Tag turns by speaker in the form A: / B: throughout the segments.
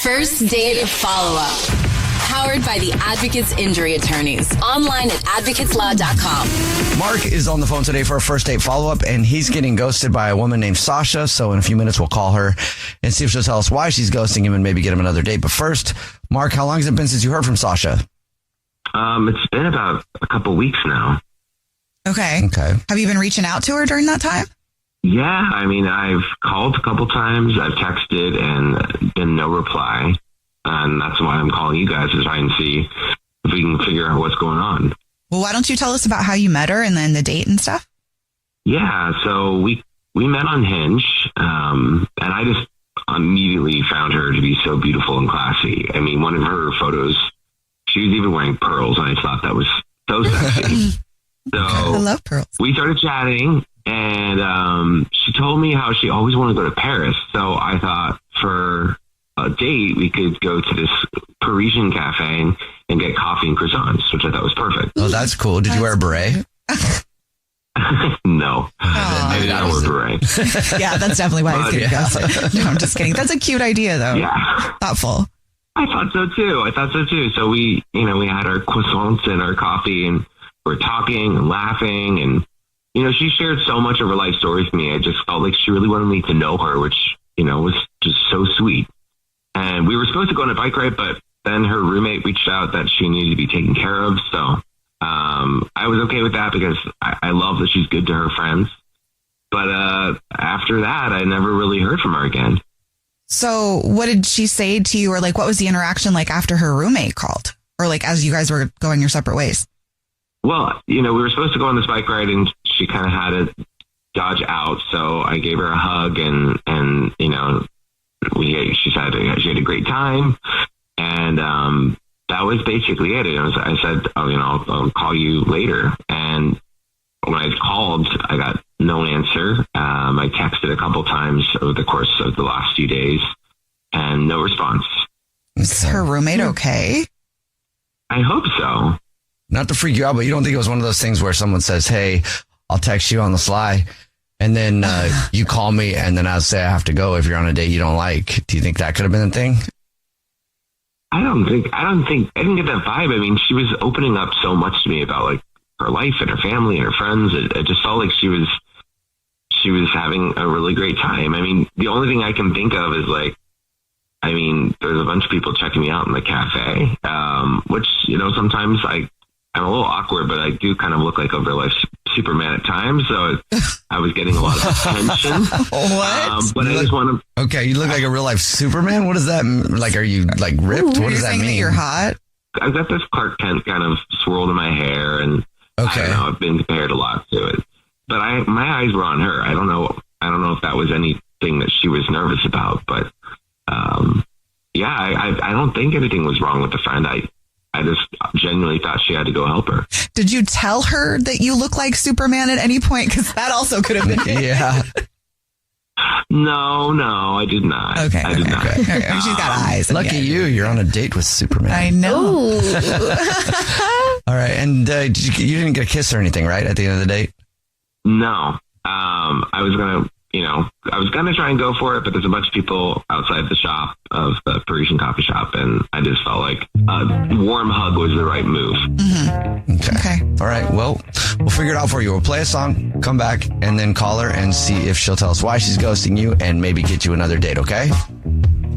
A: First Date Follow-Up. Powered by the Advocates Injury Attorneys. Online at advocateslaw.com.
B: Mark is on the phone today for a first date follow-up, and he's getting ghosted by a woman named Sasha. So in a few minutes, we'll call her and see if she'll tell us why she's ghosting him and maybe get him another date. But first, Mark, how long has it been since you heard from Sasha?
C: It's been about a couple weeks now.
D: Okay. Have you been reaching out to her during that time?
C: Yeah, I mean, I've called a couple times, I've texted, and been no reply. And that's why I'm calling you guys to try and see if we can figure out what's going on.
D: Well, why don't you tell us about how you met her and then the date and stuff?
C: Yeah, so we met on Hinge, and I just immediately found her to be so beautiful and classy. I mean, one of her photos, she was even wearing pearls, and I thought that was so sexy. So
D: I love pearls.
C: We started chatting, and she told me how she always wanted to go to Paris. So I thought for a date, we could go to this Parisian cafe and get coffee and croissants, which I thought was perfect.
B: Oh, that's cool. Did you wear a beret?
C: No. I did not wear a beret.
D: Yeah, that's definitely why he's getting ghosted. No, I'm just kidding. That's a cute idea, though.
C: Yeah.
D: Thoughtful.
C: I thought so too. So we had our croissants and our coffee, and we're talking and laughing, and she shared so much of her life story with me. I just felt like she really wanted me to know her, which was just so sweet. And we were supposed to go on a bike ride, but then her roommate reached out that she needed to be taken care of. So I was okay with that because I love that she's good to her friends. But after that, I never really heard from her again.
D: So what did she say to you, or like what was the interaction like after her roommate called, or like as you guys were going your separate ways? Well,
C: we were supposed to go on this bike ride, and she kind of had to dodge out. So I gave her a hug, and she said she had a great time, and that was basically it. I said, I'll call you later. And when I called, I got no answer. I texted a couple times over the course of the last few days, and no response.
D: Is her roommate okay?
C: I hope so.
B: Not to freak you out, but you don't think it was one of those things where someone says, hey, I'll text you on the sly, and then you call me, and then I'll say I have to go if you're on a date you don't like. Do you think that could have been a thing?
C: I didn't get that vibe. I mean, she was opening up so much to me about like her life and her family and her friends. It just felt like she was having a really great time. I mean, the only thing I can think of is there's a bunch of people checking me out in the cafe, which, sometimes I'm a little awkward, but I do kind of look like a real life Superman at times. So I was getting a lot of attention.
D: What?
C: But I just want to.
B: Okay, you look like a real life Superman? What does that mean? Like, are you like ripped? What does that mean?
D: That you're hot?
C: I've got this Clark Kent kind of swirled in my hair, and I don't know, I've been compared a lot to it. But my eyes were on her. I don't know if that was anything that she was nervous about, but I don't think anything was wrong with the friend. I just genuinely thought she had to go help her.
D: Did you tell her that you look like Superman at any point? Because that also could have been it.
B: Yeah.
C: No, I did not.
D: Okay.
C: I did not.
D: Okay. She's got eyes.
B: Lucky you. You're on a date with Superman.
D: I know.
B: All right. And you didn't get a kiss or anything, right, at the end of the date?
C: No. I was going to try and go for it, but there's a bunch of people outside the shop of the Parisian coffee shop, and I just felt like a warm hug was the right move.
D: Mm-hmm.
B: Okay. All right. Well, we'll figure it out for you. We'll play a song, come back, and then call her and see if she'll tell us why she's ghosting you and maybe get you another date, okay?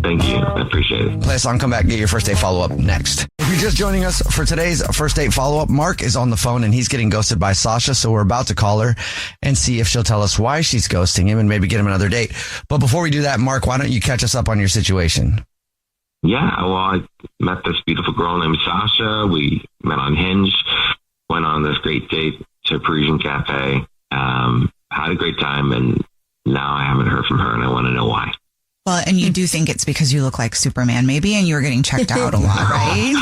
C: Thank you. I appreciate it.
B: Play a song, come back, get your first date follow-up next. If you're just joining us for today's first date follow-up, Mark is on the phone and he's getting ghosted by Sasha, so we're about to call her and see if she'll tell us why she's ghosting him and maybe get him another date. But before we do that, Mark, why don't you catch us up on your situation?
C: Yeah, well, I met this beautiful girl named Sasha. We met on Hinge, went on this great date to a Parisian cafe, had a great time, and now I haven't heard from her, and I want to know why.
D: Well, and you do think it's because you look like Superman, maybe, and you were getting checked out a lot, right?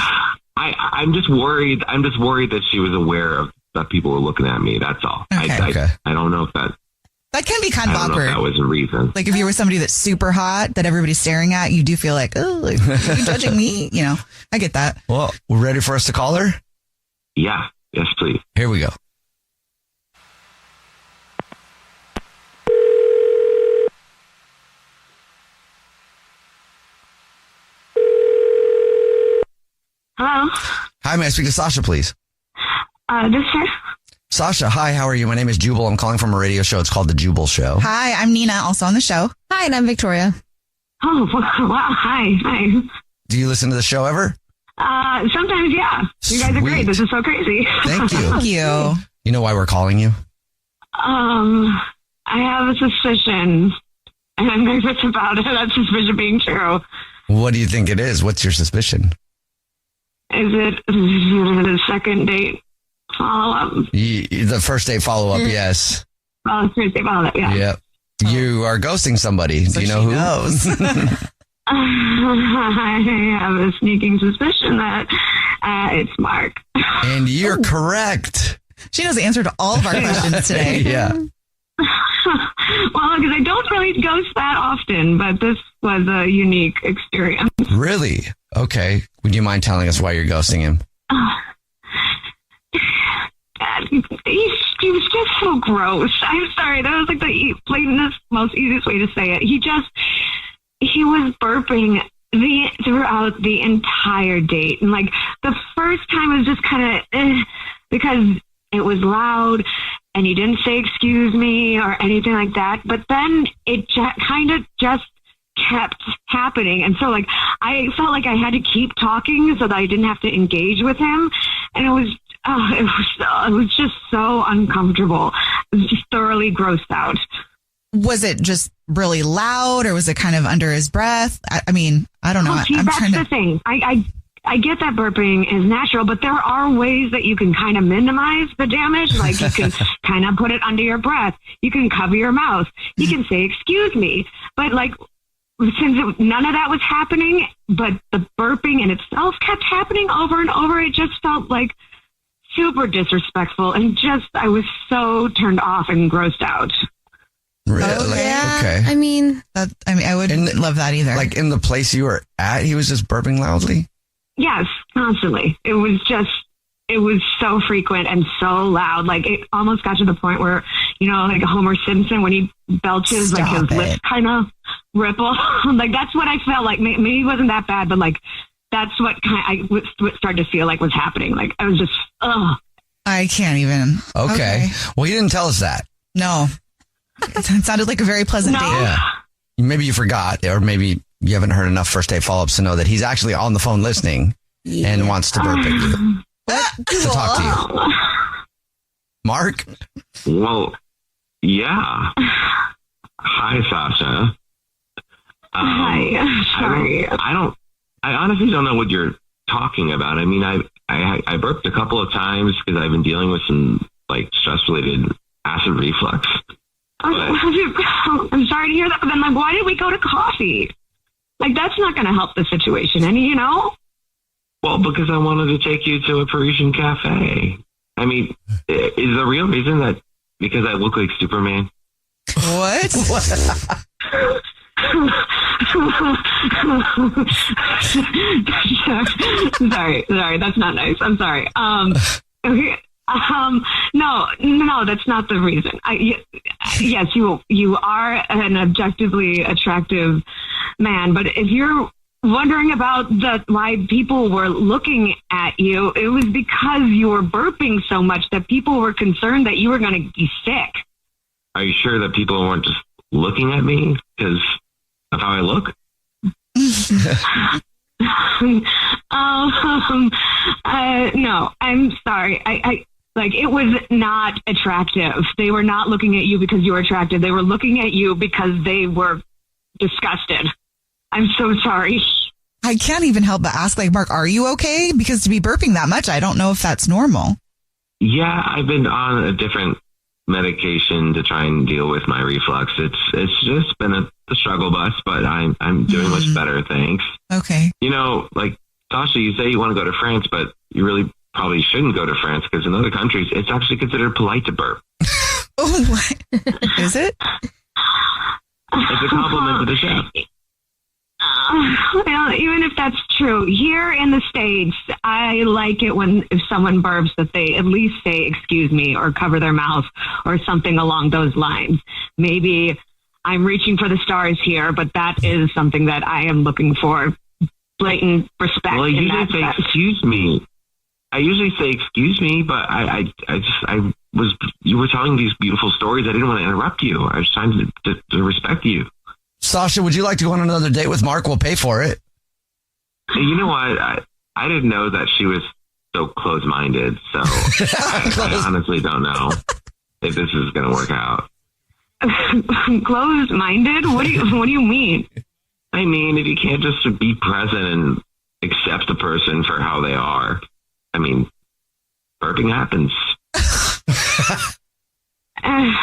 C: I'm just worried. I'm just worried that she was aware of that people were looking at me. That's all.
D: Okay.
C: I don't know if
D: that can be kind of awkward.
C: That was a reason.
D: Like if you were somebody that's super hot that everybody's staring at, you do feel like, oh, like, are you judging me? I get that.
B: Well, we're ready for us to call her?
C: Yeah. Yes, please.
B: Here we go.
E: Hello?
B: Hi, may I speak to Sasha, please?
E: This is her.
B: Sasha, hi, how are you? My name is Jubal. I'm calling from a radio show. It's called The Jubal Show.
D: Hi, I'm Nina, also on the show.
F: Hi, and I'm Victoria.
E: Oh, wow. Hi.
B: Do you listen to the show ever?
E: Sometimes, yeah. You guys are
B: Sweet.
E: great. This is so crazy.
B: Thank you.
D: Thank you.
B: You know why we're calling you?
E: I have a suspicion, and I'm nervous about it. That suspicion being true.
B: What do you think it is? What's your suspicion?
E: Is it the second date follow-up?
B: The first date follow-up, yes.
E: Oh, first date follow-up, yeah.
B: Yep. You are ghosting somebody.
D: So
B: do you know
D: she
B: who?
D: knows.
E: I have a sneaking suspicion that it's Mark.
B: And you're correct.
D: She knows the answer to all of our questions today.
B: Yeah.
E: Well, because I don't really ghost that often, but this was a unique experience.
B: Really? Okay. Would you mind telling us why you're ghosting him?
E: He was just so gross. I'm sorry. That was like the plainest, most easiest way to say it. He was burping throughout the entire date. And like the first time was just kind of because it was loud and he didn't say excuse me or anything like that. But then it kind of just kept happening. And so like I felt like I had to keep talking so that I didn't have to engage with him. And it was just so uncomfortable. I was just thoroughly grossed out.
D: Was it just really loud or was it kind of under his breath? I mean, I don't know.
E: Well, see, that's the thing. I get that burping is natural, but there are ways that you can kind of minimize the damage. Like you can kind of put it under your breath. You can cover your mouth. You can say, excuse me. But like, since none of that was happening, but the burping in itself kept happening over and over, it just felt like super disrespectful. And I was so turned off and grossed out.
B: Really?
F: Yeah.
B: Okay.
F: I mean,
D: I wouldn't love that either.
B: Like in the place you were at, he was just burping loudly?
E: Yes, constantly. It was so frequent and so loud. Like it almost got to the point where, you know, like Homer Simpson, when he belches, like his lips kind of ripple. Like that's what I felt like. Maybe it wasn't that bad, but like that's what I started to feel like was happening. Like I was just,
D: I can't even.
B: Okay. Well, you didn't tell us that.
D: No. It sounded like a very pleasant date.
B: Yeah. Maybe you forgot, or maybe you haven't heard enough first date follow-ups to know that he's actually on the phone listening and wants to burp at you. To talk to you. Mark?
C: Well, yeah. Hi, Sasha.
E: hi. Sorry.
C: I honestly don't know what you're talking about. I mean, I burped a couple of times because I've been dealing with some like stress-related acid reflux.
E: I'm sorry to hear that, but then like, why did we go to coffee? Like, that's not going to help the situation, any, you know?
C: Well, because I wanted to take you to a Parisian cafe. I mean, is the real reason that because I look like Superman?
D: What?
E: Sorry, that's not nice. I'm sorry. Okay. No, that's not the reason. Yes, you are an objectively attractive man, but if you're wondering about why people were looking at you, it was because you were burping so much that people were concerned that you were going to be sick.
C: Are you sure that people weren't just looking at me because of how I look?
E: No, I'm sorry. I like, it was not attractive. They were not looking at you because you were attractive. They were looking at you because they were disgusted. I'm so sorry.
D: I can't even help but ask, like, Mark, are you okay? Because to be burping that much, I don't know if that's normal.
C: Yeah, I've been on a different medication to try and deal with my reflux. It's just been a struggle bus, but I'm doing much better, thanks.
D: Okay.
C: You know, like, Sasha, you say you want to go to France, but you really probably shouldn't go to France because in other countries, it's actually considered polite to burp.
D: Oh, what? Is it?
C: It's a compliment to the chef.
E: Well, even if that's true, here in the States, I like it if someone burps that they at least say, excuse me, or cover their mouth or something along those lines. Maybe I'm reaching for the stars here, but that is something that I am looking for blatant respect.
C: Well, I
E: in
C: usually
E: that
C: say
E: sense.
C: excuse me. But you were telling these beautiful stories. I didn't want to interrupt you. I was trying to respect you.
B: Sasha, would you like to go on another date with Mark? We'll pay for it.
C: Hey, you know what? I didn't know that she was so close-minded. So I honestly don't know if this is going to work out.
E: Closed-minded? What do you mean?
C: I mean, if you can't just be present and accept the person for how they are, I mean, burping happens.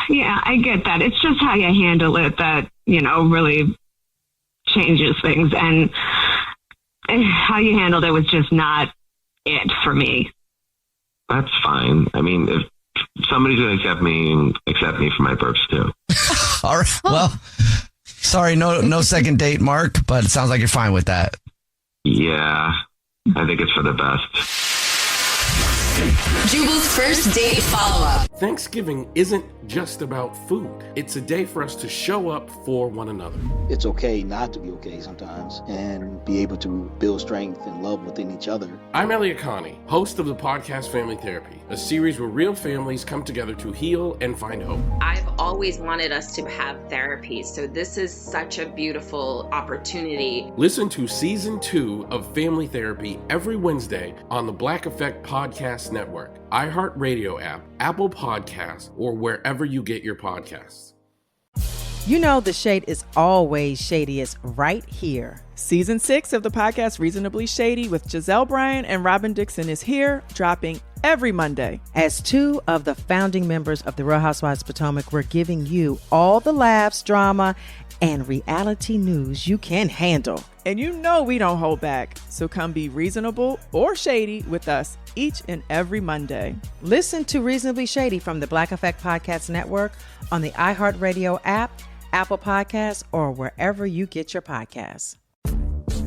E: Yeah, I get that. It's just how you handle it that, really changes things. And how you handled it was just not it for me.
C: That's fine. I mean, if somebody's going to accept me for my burps too.
B: All right. Well, sorry, no second date, Mark, but it sounds like you're fine with that.
C: Yeah, I think it's for the best.
A: Jubal's first date follow-up.
F: Thanksgiving isn't just about food. It's a day for us to show up for one another.
G: It's okay not to be okay sometimes and be able to build strength and love within each other.
F: I'm Elliot Connie, host of the podcast Family Therapy, a series where real families come together to heal and find hope.
H: I've always wanted us to have therapy, so this is such a beautiful opportunity.
F: Listen to Season 2 of Family Therapy every Wednesday on the Black Effect Podcast Network, iHeartRadio app, Apple Podcasts, or wherever you get your podcasts.
I: You know the shade is always shadiest right here.
J: Season 6 of the podcast Reasonably Shady with Giselle Bryan and Robin Dixon is here, dropping every Monday.
I: As two of the founding members of the Real Housewives of Potomac, we're giving you all the laughs, drama, and reality news you can handle.
J: And you know we don't hold back, so come be reasonable or shady with us each and every Monday.
I: Listen to Reasonably Shady from the Black Effect Podcast Network on the iHeartRadio app, Apple Podcasts, or wherever you get your podcasts.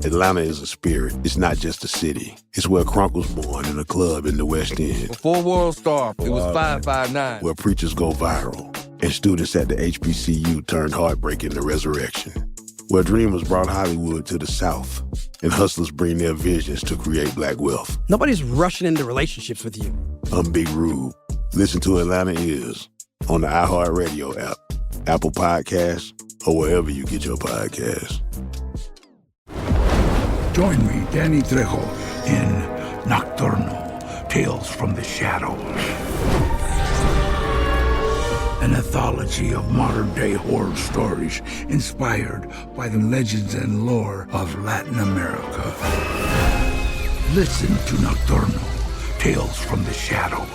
K: Atlanta is a spirit. It's not just a city. It's where Crunk was born in a club in the West End.
L: Before World Star, it was 559.
K: Where preachers go viral and students at the HBCU turned heartbreak into resurrection. Where dreamers brought Hollywood to the South and hustlers bring their visions to create black wealth.
M: Nobody's rushing into relationships with you.
K: I'm Big Rube. Listen to Atlanta Is on the iHeartRadio app, Apple Podcasts, or wherever you get your podcasts.
N: Join me, Danny Trejo, in Nocturnal, Tales from the Shadows. An anthology of modern-day horror stories inspired by the legends and lore of Latin America. Listen to Nocturnal, Tales from the Shadows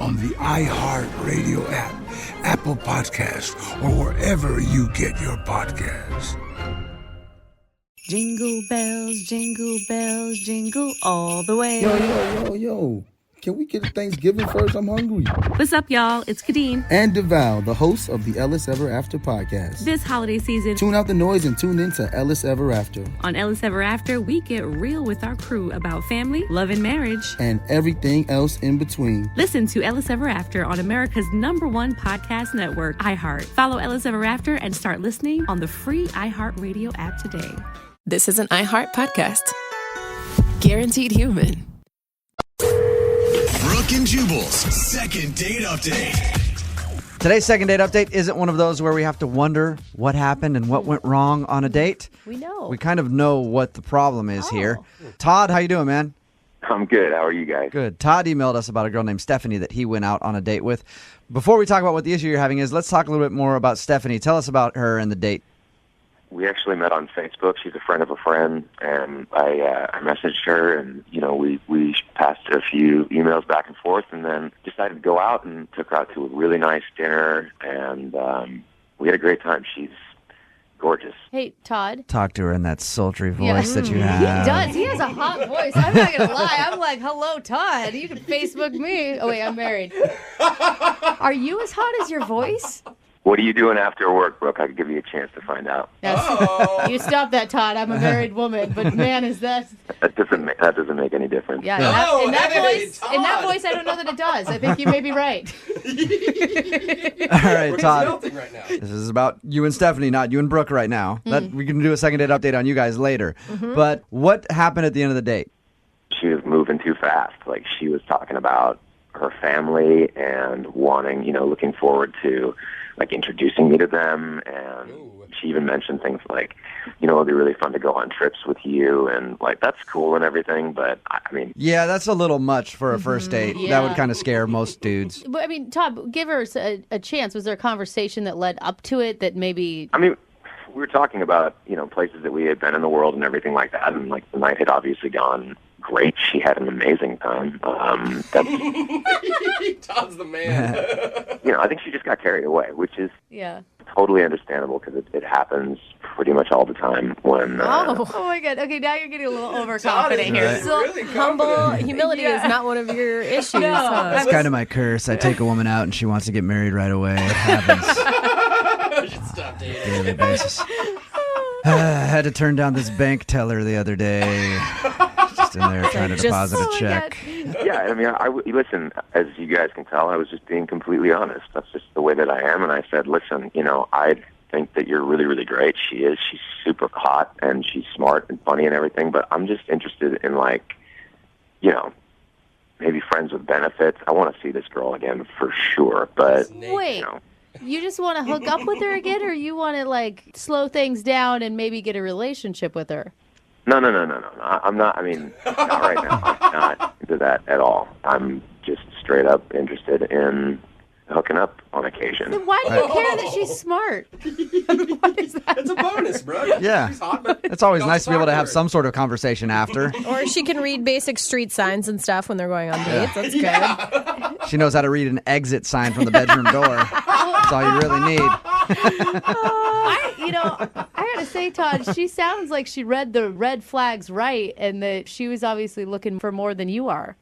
N: on the iHeartRadio app, Apple Podcasts, or wherever you get your podcasts.
O: Jingle bells, jingle all the way.
P: Yo. Can we get to Thanksgiving first? I'm hungry.
O: What's up, y'all? It's Kadeen.
P: And DeVal, the host of the Ellis Ever After podcast.
O: This holiday season,
P: tune out the noise and tune in to Ellis Ever After.
O: On Ellis Ever After, we get real with our crew about family, love, and marriage.
P: And everything else in between.
O: Listen to Ellis Ever After on America's #1 podcast network, iHeart. Follow Ellis Ever After and start listening on the free iHeartRadio app today.
Q: This is an iHeart podcast. Guaranteed human.
R: Brooke and Jubal's second date update.
B: Today's second date update isn't one of those where we have to wonder what happened and what went wrong on a date.
Q: We know.
B: We kind of know what the problem is here. Todd, how you doing, man?
S: I'm good. How are you guys?
B: Good. Todd emailed us about a girl named Stephanie that he went out on a date with. Before we talk about what the issue you're having is, let's talk a little bit more about Stephanie. Tell us about her and the date.
S: We actually met on Facebook. She's a friend of a friend, and I messaged her, and we passed a few emails back and forth, and then decided to go out and took her out to a really nice dinner, and we had a great time. She's gorgeous.
Q: Hey, Todd.
B: Talk to her in that sultry voice that you have.
Q: He does. He has a hot voice. I'm not going to lie. I'm like, hello, Todd. You can Facebook me. Oh, wait, I'm married. Are you as hot as your voice?
S: What are you doing after work, Brooke? I could give you a chance to find out.
T: Yes. You stop that, Todd. I'm a married woman, but man, is that...
S: That doesn't make any difference.
T: Yeah, in that voice, I don't know that it does. I think you may be right.
B: All right, Todd.
F: Melting right now.
B: This is about you and Stephanie, not you and Brooke right now. That we can do a second date update on you guys later. But what happened at the end of the date?
S: She was moving too fast. Like, she was talking about her family and wanting, looking forward to, like, introducing me to them. And she even mentioned things like, it'd be really fun to go on trips with you. And, like, that's cool and everything. But, I mean...
B: Yeah, that's a little much for a first date.
T: Yeah.
B: That would kind of scare most dudes.
T: But, I mean, Todd, give her a chance. Was there a conversation that led up to it that maybe...
S: I mean, we were talking about, places that we had been in the world and everything like that. And, like, the night had obviously gone great. She had an amazing time.
F: Todd's the man.
S: I think she just got carried away, which is totally understandable because it happens pretty much all the time when...
T: Oh my God. Okay, now you're getting a little overconfident here.
B: Right.
T: So
O: Really humble. Humility is not one of your issues.
T: No.
O: Huh?
B: That's kind of my curse. I take a woman out and she wants to get married right away. It happens.
F: I should stop dating.
B: Daily basis. I had to turn down this bank teller the other day. Just in there trying to deposit a check.
S: Yeah, I mean, listen, as you guys can tell, I was just being completely honest. That's just the way that I am. And I said, listen, I think that you're really, really great. She is. She's super hot, and she's smart and funny and everything. But I'm just interested in, like, maybe friends with benefits. I want to see this girl again for sure. But,
T: wait. You just want to hook up with her again, or you want to, like, slow things down and maybe get a relationship with her?
S: No. I'm not, not right now. I'm not into that at all. I'm just straight up interested in hooking up on occasion.
T: Then why do you care that she's smart? What is that?
F: It's a bonus, bro.
B: Yeah.
F: She's hot, but
B: It's always nice to be able to have some sort of conversation after.
O: Or she can read basic street signs and stuff when they're going on dates. That's good.
B: She knows how to read an exit sign from the bedroom door. That's all you really need.
T: I gotta say, Todd, she sounds like she read the red flags right, and that she was obviously looking for more than you are.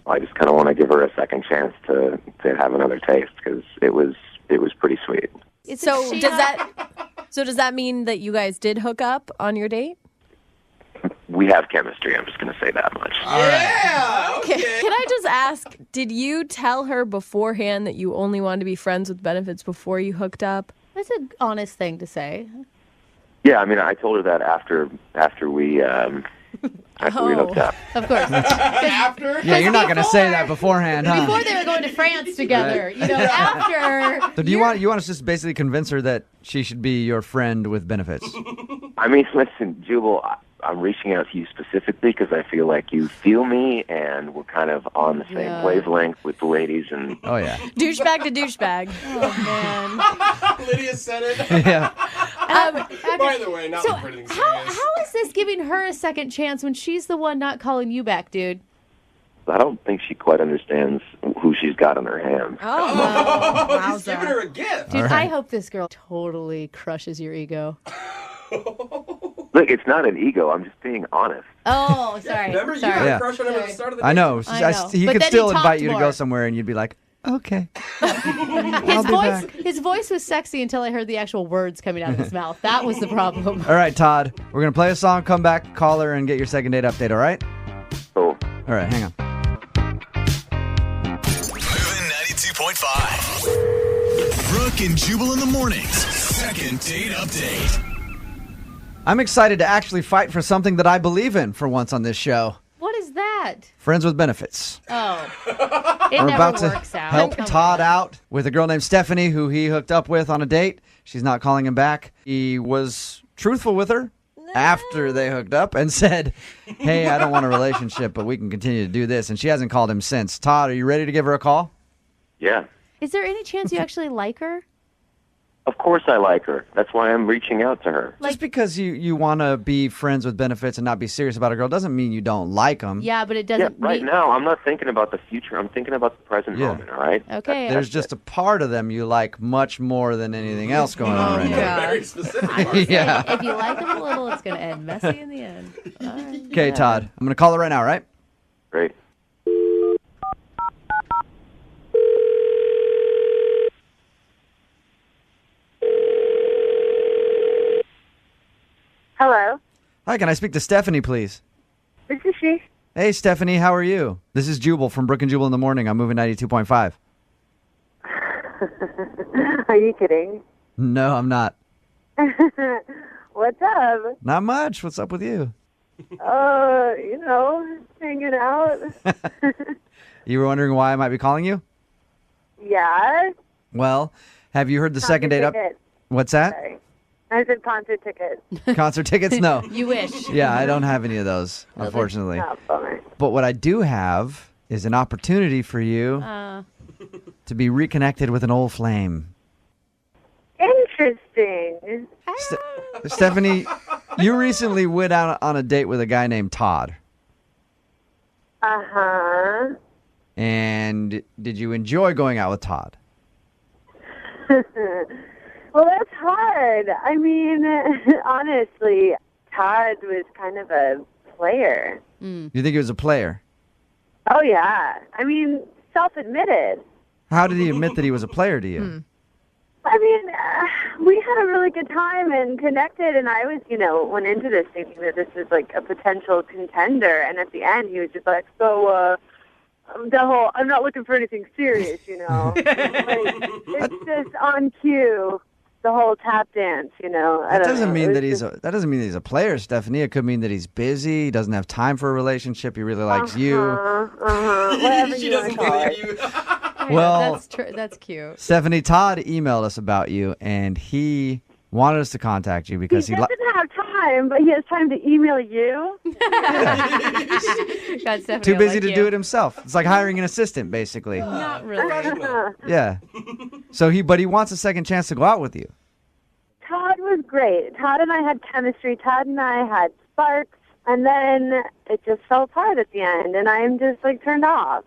S: I just kind of want to give her a second chance to have another taste because it was pretty sweet.
O: So does that mean that you guys did hook up on your date?
S: We have chemistry. I'm just going to say that much.
F: Yeah. Okay.
O: Can I just ask, did you tell her beforehand that you only wanted to be friends with benefits before you hooked up?
T: That's an honest thing to say.
S: Yeah, I told her that after we hooked up.
T: Of course.
F: After?
B: Yeah, you're not going to say that beforehand, huh?
T: Before they were going to France together, after.
B: So do you want us to just basically convince her that she should be your friend with benefits?
S: Listen, Jubal, I'm reaching out to you specifically because I feel like you feel me and we're kind of on the same wavelength with the ladies. And
B: oh, yeah.
O: Douchebag to douchebag.
T: Oh, man.
F: Lydia said it.
B: Yeah.
F: By the way, not for anything serious.
T: How is this giving her a second chance when she's the one not calling you back, dude?
S: I don't think she quite understands who she's got on her hands.
T: Oh,
F: he's giving her a gift.
T: Dude, I hope this girl totally crushes your ego.
S: Look, it's not an ego. I'm just being honest.
T: Oh, sorry.
F: Remember, you
T: sorry.
F: had a crush on him at the start of the day.
B: I know. He
T: But
B: could
T: then
B: still
T: he
B: invite you to
T: talked
B: go
T: more.
B: somewhere and you'd be like, okay.
T: His voice was sexy until I heard the actual words coming out of his mouth. That was the problem.
B: All right, Todd. We're going to play a song, come back, call her, and get your second date update, all right?
S: Cool.
B: All right, hang on.
R: Moving 92.5. Brooke and Jubal in the mornings. Second date update.
B: I'm excited to actually fight for something that I believe in for once on this show.
T: What is that?
B: Friends with benefits.
T: Oh. It
B: We're
T: never
B: about to
T: works out.
B: help
T: Come
B: Todd
T: on.
B: out with a girl named Stephanie who he hooked up with on a date. She's not calling him back. He was truthful with her after they hooked up and said, hey, I don't want a relationship, but we can continue to do this. And she hasn't called him since. Todd, are you ready to give her a call?
S: Yeah.
T: Is there any chance you actually like her?
S: Of course I like her. That's why I'm reaching out to her.
B: Just because you want to be friends with benefits and not be serious about a girl doesn't mean you don't like them.
T: Yeah, but it
S: Yeah,
T: doesn't
S: right
T: mean...
S: now, I'm not thinking about the future. I'm thinking about the present moment, all right?
T: Okay.
B: There's just a part of them you like much more than anything else going on right now.
F: Very specific.
B: Yeah.
T: If you like him a little, it's going to end messy in the end. All right.
B: Okay, Todd. I'm going to call her right now, right?
S: Great.
U: Hello.
B: Hi, can I speak to Stephanie, please?
U: This is she.
B: Hey, Stephanie, how are you? This is Jubal from Brooke and Jubal in the Morning. I'm moving 92.5.
U: Are you kidding?
B: No, I'm not.
U: What's up?
B: Not much. What's up with you?
U: Hanging out.
B: You were wondering why I might be calling you?
U: Yeah.
B: Well, have you heard the second date up?
U: Ticket.
B: What's that?
U: Sorry. I said concert tickets.
B: Concert tickets? No.
T: You wish.
B: Yeah, I don't have any of those, unfortunately.
U: Oh, bummer.
B: But what I do have is an opportunity for you to be reconnected with an old flame.
U: Interesting.
B: Stephanie, you recently went out on a date with a guy named Todd.
U: Uh-huh.
B: And did you enjoy going out with Todd?
U: Well, that's hard. I mean, honestly, Todd was kind of a player.
B: You think he was a player?
U: Oh, yeah. I mean, self-admitted.
B: How did he admit that he was a player to you?
U: I mean, we had a really good time and connected, and I was, went into this thinking that this was like a potential contender, and at the end he was just like, I'm not looking for anything serious, Like, it's just on cue, the whole tap dance,
B: That doesn't mean that he's a player, Stephanie. It could mean that he's busy, he doesn't have time for a relationship, he really likes you.
U: Whatever you want to call it.
B: Well,
T: that's cute.
B: Stephanie, Todd emailed us about you, and he wanted us to contact you because
U: he doesn't have time, but he has time to email you.
T: God, Stephanie,
B: too busy
T: like
B: to
T: you.
B: do it himself. It's like hiring an assistant, basically.
T: Not really.
B: Yeah. So he wants a second chance to go out with you.
U: Todd was great. Todd and I had chemistry. Todd and I had sparks, and then it just fell apart at the end, and I'm just like turned off.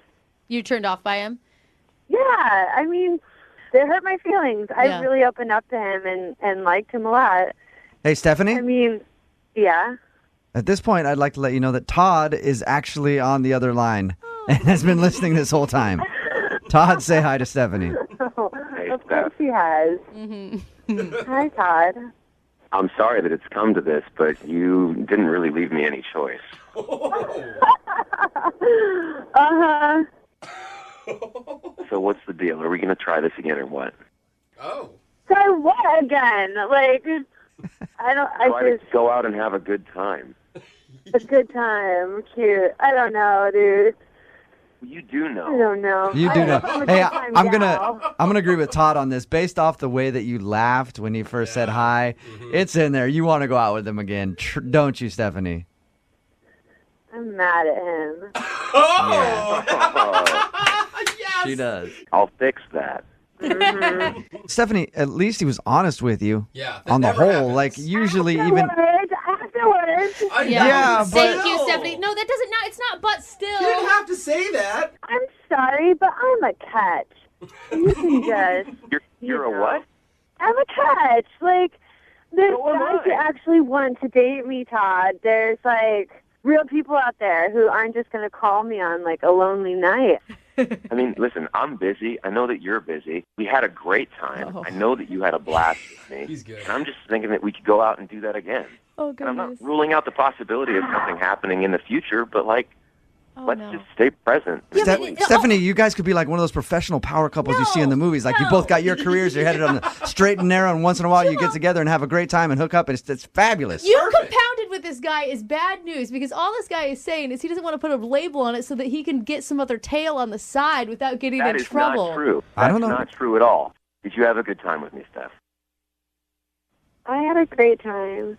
T: You turned off by him?
U: Yeah, I mean, it hurt my feelings.
T: Yeah.
U: I really opened up to him and liked him a lot.
B: Hey, Stephanie?
U: I mean, yeah.
B: At this point, I'd like to let you know that Todd is actually on the other line and has been listening this whole time. Todd, say hi to Stephanie.
S: Hey,
U: Of course he has. Hi, Todd.
S: I'm sorry that it's come to this, but you didn't really leave me any choice.
U: Uh-huh.
S: So what's the deal? Are we going to try this again or what?
U: So what again? Like,
S: Try to go out and have a good time.
U: A good time. Cute. I don't know, dude.
S: You do know.
U: I don't know.
B: You do know.
U: I'm a
B: Hey,
U: good-time
B: I'm
U: gal.
B: gonna agree with Todd on this. Based off the way that you laughed when you first said hi, it's in there. You want to go out with him again, don't you, Stephanie?
U: I'm mad at him.
B: She does.
S: I'll fix that.
B: Stephanie, at least he was honest with you.
V: Yeah.
B: On the whole, like usually even.
U: Afterwards.
B: Yeah, but
T: Thank you, Stephanie. No, that doesn't. It's not. But still,
V: You didn't have to say that.
U: I'm sorry, but I'm a catch. You can just.
S: You're a what?
U: I'm a catch. Like, there's
S: So am
U: guys
S: I.
U: who actually want to date me, Todd. There's like real people out there who aren't just going to call me on like a lonely night.
S: I mean, listen, I'm busy. I know that you're busy. We had a great time. I know that you had a blast with me.
V: He's good.
S: And I'm just thinking that we could go out and do that again.
T: Oh,
S: And I'm not
T: goodness.
S: ruling out the possibility of something happening in the future, but like, let's
T: no.
S: just stay present.
B: Stephanie, you guys could be like one of those professional power couples you see in the movies. Like you both got your careers, you're headed on the straight and narrow, and once in a while you get together and have a great time and hook up, and it's fabulous.
T: You compounded with this guy is bad news because all this guy is saying is he doesn't want to put a label on it so that he can get some other tail on the side without getting
S: That
T: in
S: is
T: trouble.
S: not true.
B: I don't
S: That's
B: know.
S: not true at all. Did you have a good time with me, Steph?
U: I had a great time.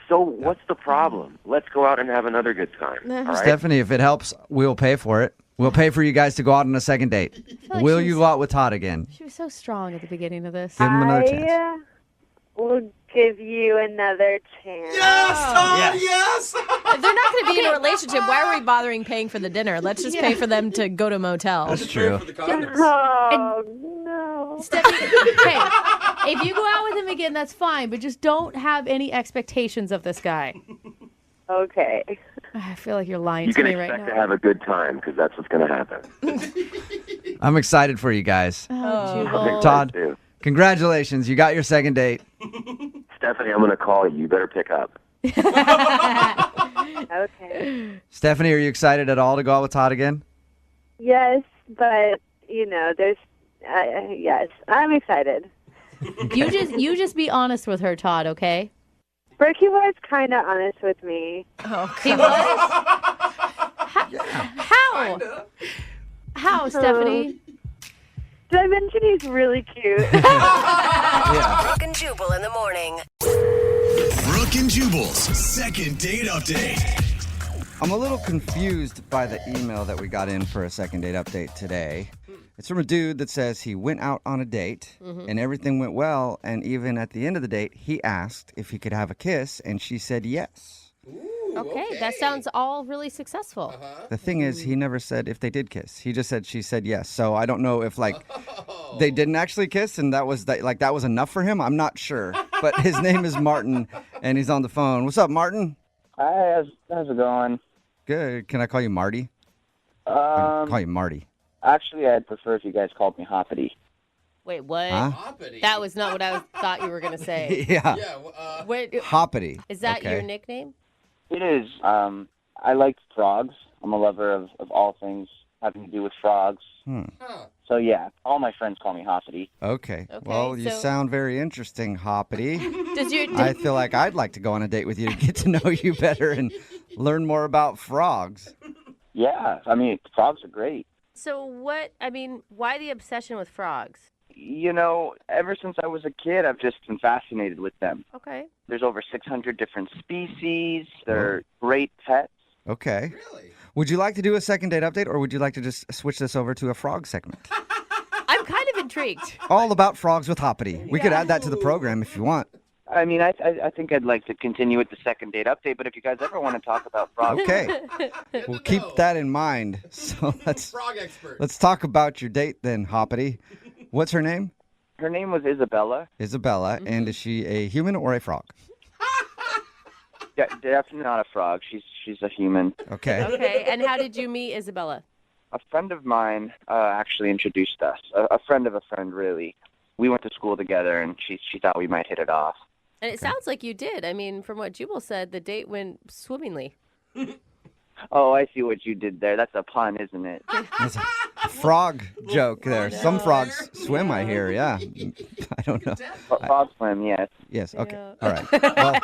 S: So what's the problem? Let's go out and have another good time. All right?
B: Stephanie, if it helps, we'll pay for it. We'll pay for you guys to go out on a second date.
T: like
B: Will
T: she's-
B: you go out with Todd again?
T: She was so strong at the beginning of this.
B: Give him another chance.
U: I will give you another chance.
V: Yes.
W: If they're not going to be in a relationship, why are we bothering paying for the dinner? Let's just pay for them to go to a motel.
B: That's true.
U: Oh, no.
T: Stephanie, hey, if you go out with him again, that's fine, but just don't have any expectations of this guy.
U: Okay.
T: I feel like you're lying
S: You
T: to
S: can
T: me right
S: expect
T: now.
S: to have a good time because that's what's going to happen.
B: I'm excited for you guys.
T: Oh, Jubal.
B: Todd, congratulations. You got your second date.
S: Stephanie, I'm going to call you. You better pick up.
U: Okay.
B: Stephanie, are you excited at all to go out with Todd again?
U: Yes, but there's yes, I'm excited.
T: You just be honest with her, Todd, okay?
U: Berkey was kind of honest with me.
T: Oh, he was? How? How, Stephanie?
U: Did I mention he's really cute?
A: Brooke and Jubal in the morning.
R: Brooke and Jubal's second date update.
B: I'm a little confused by the email that we got in for a second date update today. It's from a dude that says he went out on a date and everything went well, and even at the end of the date, he asked if he could have a kiss, and she said yes.
W: Okay, that sounds all really successful.
B: The thing is, he never said if they did kiss. He just said she said yes. So I don't know if they didn't actually kiss and that was enough for him. I'm not sure. But his name is Martin, and he's on the phone. What's up, Martin?
C: Hi, how's it going?
B: Good. Can I call you Marty? Call you Marty.
C: Actually, I'd prefer if you guys called me Hoppity.
W: Wait, what?
B: Huh?
W: That was not what I thought you were going to say.
B: Yeah.
W: Wait,
B: Hoppity.
W: is that
B: Okay.
W: your nickname?
C: It is. I like frogs. I'm a lover of all things having to do with frogs. So, yeah, all my friends call me Hoppity.
B: Okay. Well, you sound very interesting, Hoppity.
W: Does
B: I feel like I'd like to go on a date with you to get to know you better and learn more about frogs.
C: Yeah, I mean, frogs are great.
W: So why the obsession with frogs?
C: Ever since I was a kid, I've just been fascinated with them.
W: Okay.
C: There's over 600 different species. They're great pets.
B: Okay. Really? Would you like to do a second date update, or would you like to just switch this over to a frog segment?
W: I'm kind of intrigued.
B: All about frogs with Hoppity. We could add that to the program if you want.
C: I mean, I think I'd like to continue with the second date update, but if you guys ever want to talk about frogs...
B: Okay. We'll keep that in mind. So
F: Frog expert.
B: let's talk about your date then, Hoppity. What's her name?
C: Her name was Isabella.
B: Isabella. And is she a human or a frog?
C: Yeah, definitely not a frog. She's a human.
B: Okay.
W: Okay, and how did you meet Isabella?
C: A friend of mine actually introduced us. A friend of a friend, really. We went to school together, and she thought we might hit it off.
W: And it sounds like you did. I mean, from what Jubal said, the date went swimmingly.
C: Oh, I see what you did there. That's a pun, isn't it?
B: That's a frog joke there. Some frogs swim, I hear, yeah. I don't know.
C: Frogs swim, yes.
B: Yes, okay. All right. Well,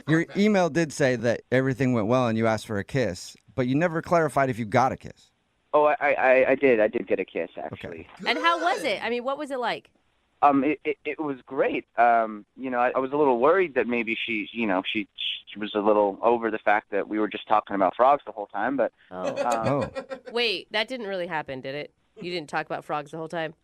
B: your email did say that everything went well and you asked for a kiss, but you never clarified if you got a kiss.
C: Oh, I did. I did get a kiss, actually.
B: Okay.
W: And how was it? I mean, what was it like?
C: It was great. I was a little worried that maybe she was a little over the fact that we were just talking about frogs the whole time, but...
W: Wait, that didn't really happen, did it? You didn't talk about frogs the whole time?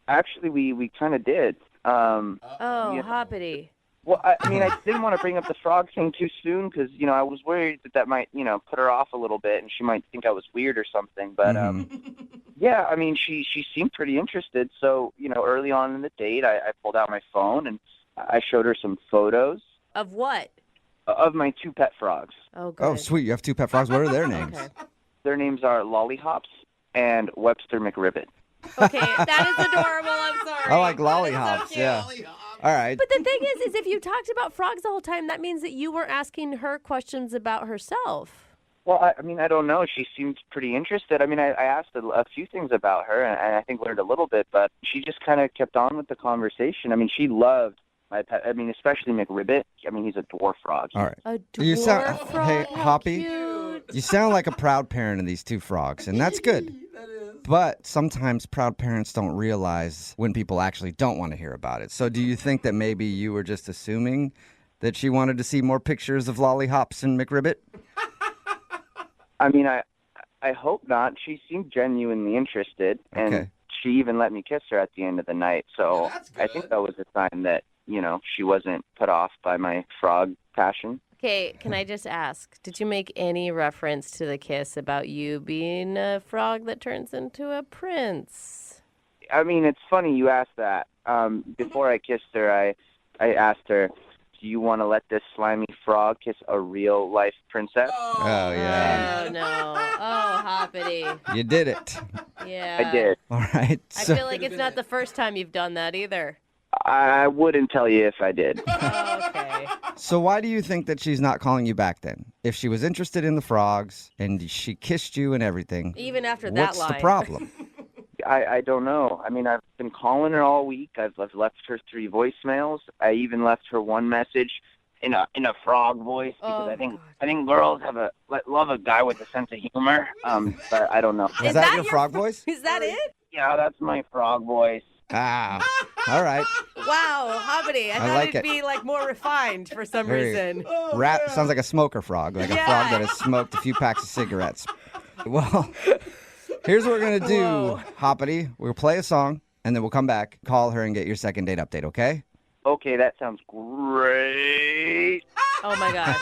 C: Actually, we kind of did.
W: Hoppity.
C: Well, I mean, I didn't want to bring up the frog thing too soon because, I was worried that might, put her off a little bit and she might think I was weird or something. But, yeah, I mean, she seemed pretty interested. So, early on in the date, I pulled out my phone and I showed her some photos.
W: Of what?
C: Of my two pet frogs.
W: Oh, good.
B: Oh, sweet. You have two pet frogs. What are their names?
W: Okay.
C: Their names are Lollihops and Webster McRibbit.
W: Okay, that is adorable. I'm sorry.
B: I like lollihops, yeah. All right.
W: But the thing is if you talked about frogs the whole time, that means that you were asking her questions about herself.
C: Well, I don't know. She seemed pretty interested. I mean, I asked a few things about her, and I think learned a little bit, but she just kind of kept on with the conversation. I mean, she loved my pet. I mean, especially McRibbit. I mean, he's a dwarf frog.
B: All right.
W: A dwarf frog?
B: Hey, Hoppy, you sound like a proud parent of these two frogs, and that's good. But sometimes proud parents don't realize when people actually don't want to hear about it. So do you think that maybe you were just assuming that she wanted to see more pictures of Lollihops and McRibbit?
C: I mean, I hope not. She seemed genuinely interested, and she even let me kiss her at the end of the night. So I think that was a sign that, she wasn't put off by my frog passion.
W: Okay, can I just ask, did you make any reference to the kiss about you being a frog that turns into a prince?
C: I mean, it's funny you asked that. Before I kissed her, I asked her, do you want to let this slimy frog kiss a real-life princess?
B: Oh, yeah.
W: Oh, no. Oh, Hoppity.
B: You did it.
W: Yeah.
C: I did.
B: All right.
W: I feel like it's not the first time you've done that either.
C: I wouldn't tell you if I did.
W: Okay.
B: So why do you think that she's not calling you back then? If she was interested in the frogs and she kissed you and everything,
W: Even after that
B: what's
W: line.
B: the problem?
C: I don't know. I mean, I've been calling her all week. I've left her 3 voicemails. I even left her one message in a frog voice because I think girls love a guy with a sense of humor. But I don't know.
B: Is that your frog voice?
W: Is that it?
C: Yeah, that's my frog voice.
B: Ah, all right.
W: Wow, Hobbity. I thought
B: like
W: it'd
B: it.
W: be like more refined for some reason.
B: Rat sounds like a smoker frog, like a frog that has smoked a few packs of cigarettes. Well, here's what we're going to do, Hoppity. We'll play a song, and then we'll come back, call her, and get your second date update, okay?
C: Okay, that sounds great.
W: Oh, my gosh.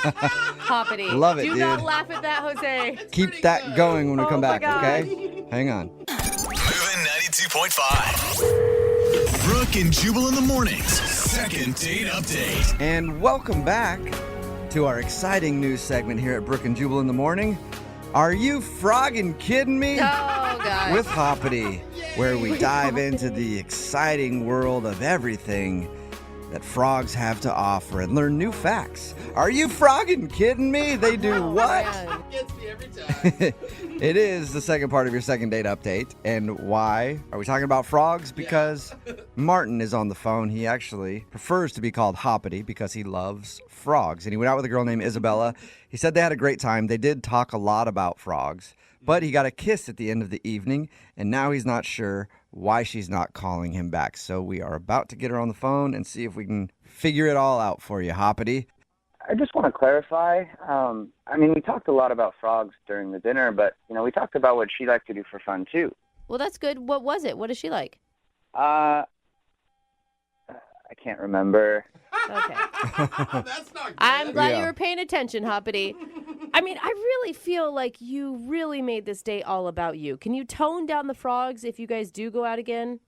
W: Hoppity.
B: Love it,
W: Do
B: dude.
W: not laugh at that, Jose.
B: Keep that going when we come back,
W: God.
B: okay? Hang on.
R: Moving 92.5. Brooke and Jubal in the mornings. Second date update.
B: And welcome back to our exciting news segment here at Brooke and Jubal in the morning. Are you frogging kidding me?
W: Oh, God.
B: With Hoppity, where we dive into the exciting world of everything that frogs have to offer and learn new facts. Are you frogging kidding me? They do what?
V: Gets me every time.
B: It is the second part of your second date update. And why are we talking about frogs? Because Martin is on the phone. He actually prefers to be called Hoppity because he loves frogs. And he went out with a girl named Isabella. He said they had a great time. They did talk a lot about frogs. But he got a kiss at the end of the evening, and now he's not sure why she's not calling him back. So we are about to get her on the phone and see if we can figure it all out for you, Hoppity.
C: I just want to clarify. I mean, we talked a lot about frogs during the dinner, but, we talked about what she liked to do for fun, too.
W: Well, that's good. What was it? What is she like?
C: I can't remember.
W: Okay.
V: That's not good.
W: I'm glad you were paying attention, Hoppity. I mean, I really feel like you really made this date all about you. Can you tone down the frogs if you guys do go out again?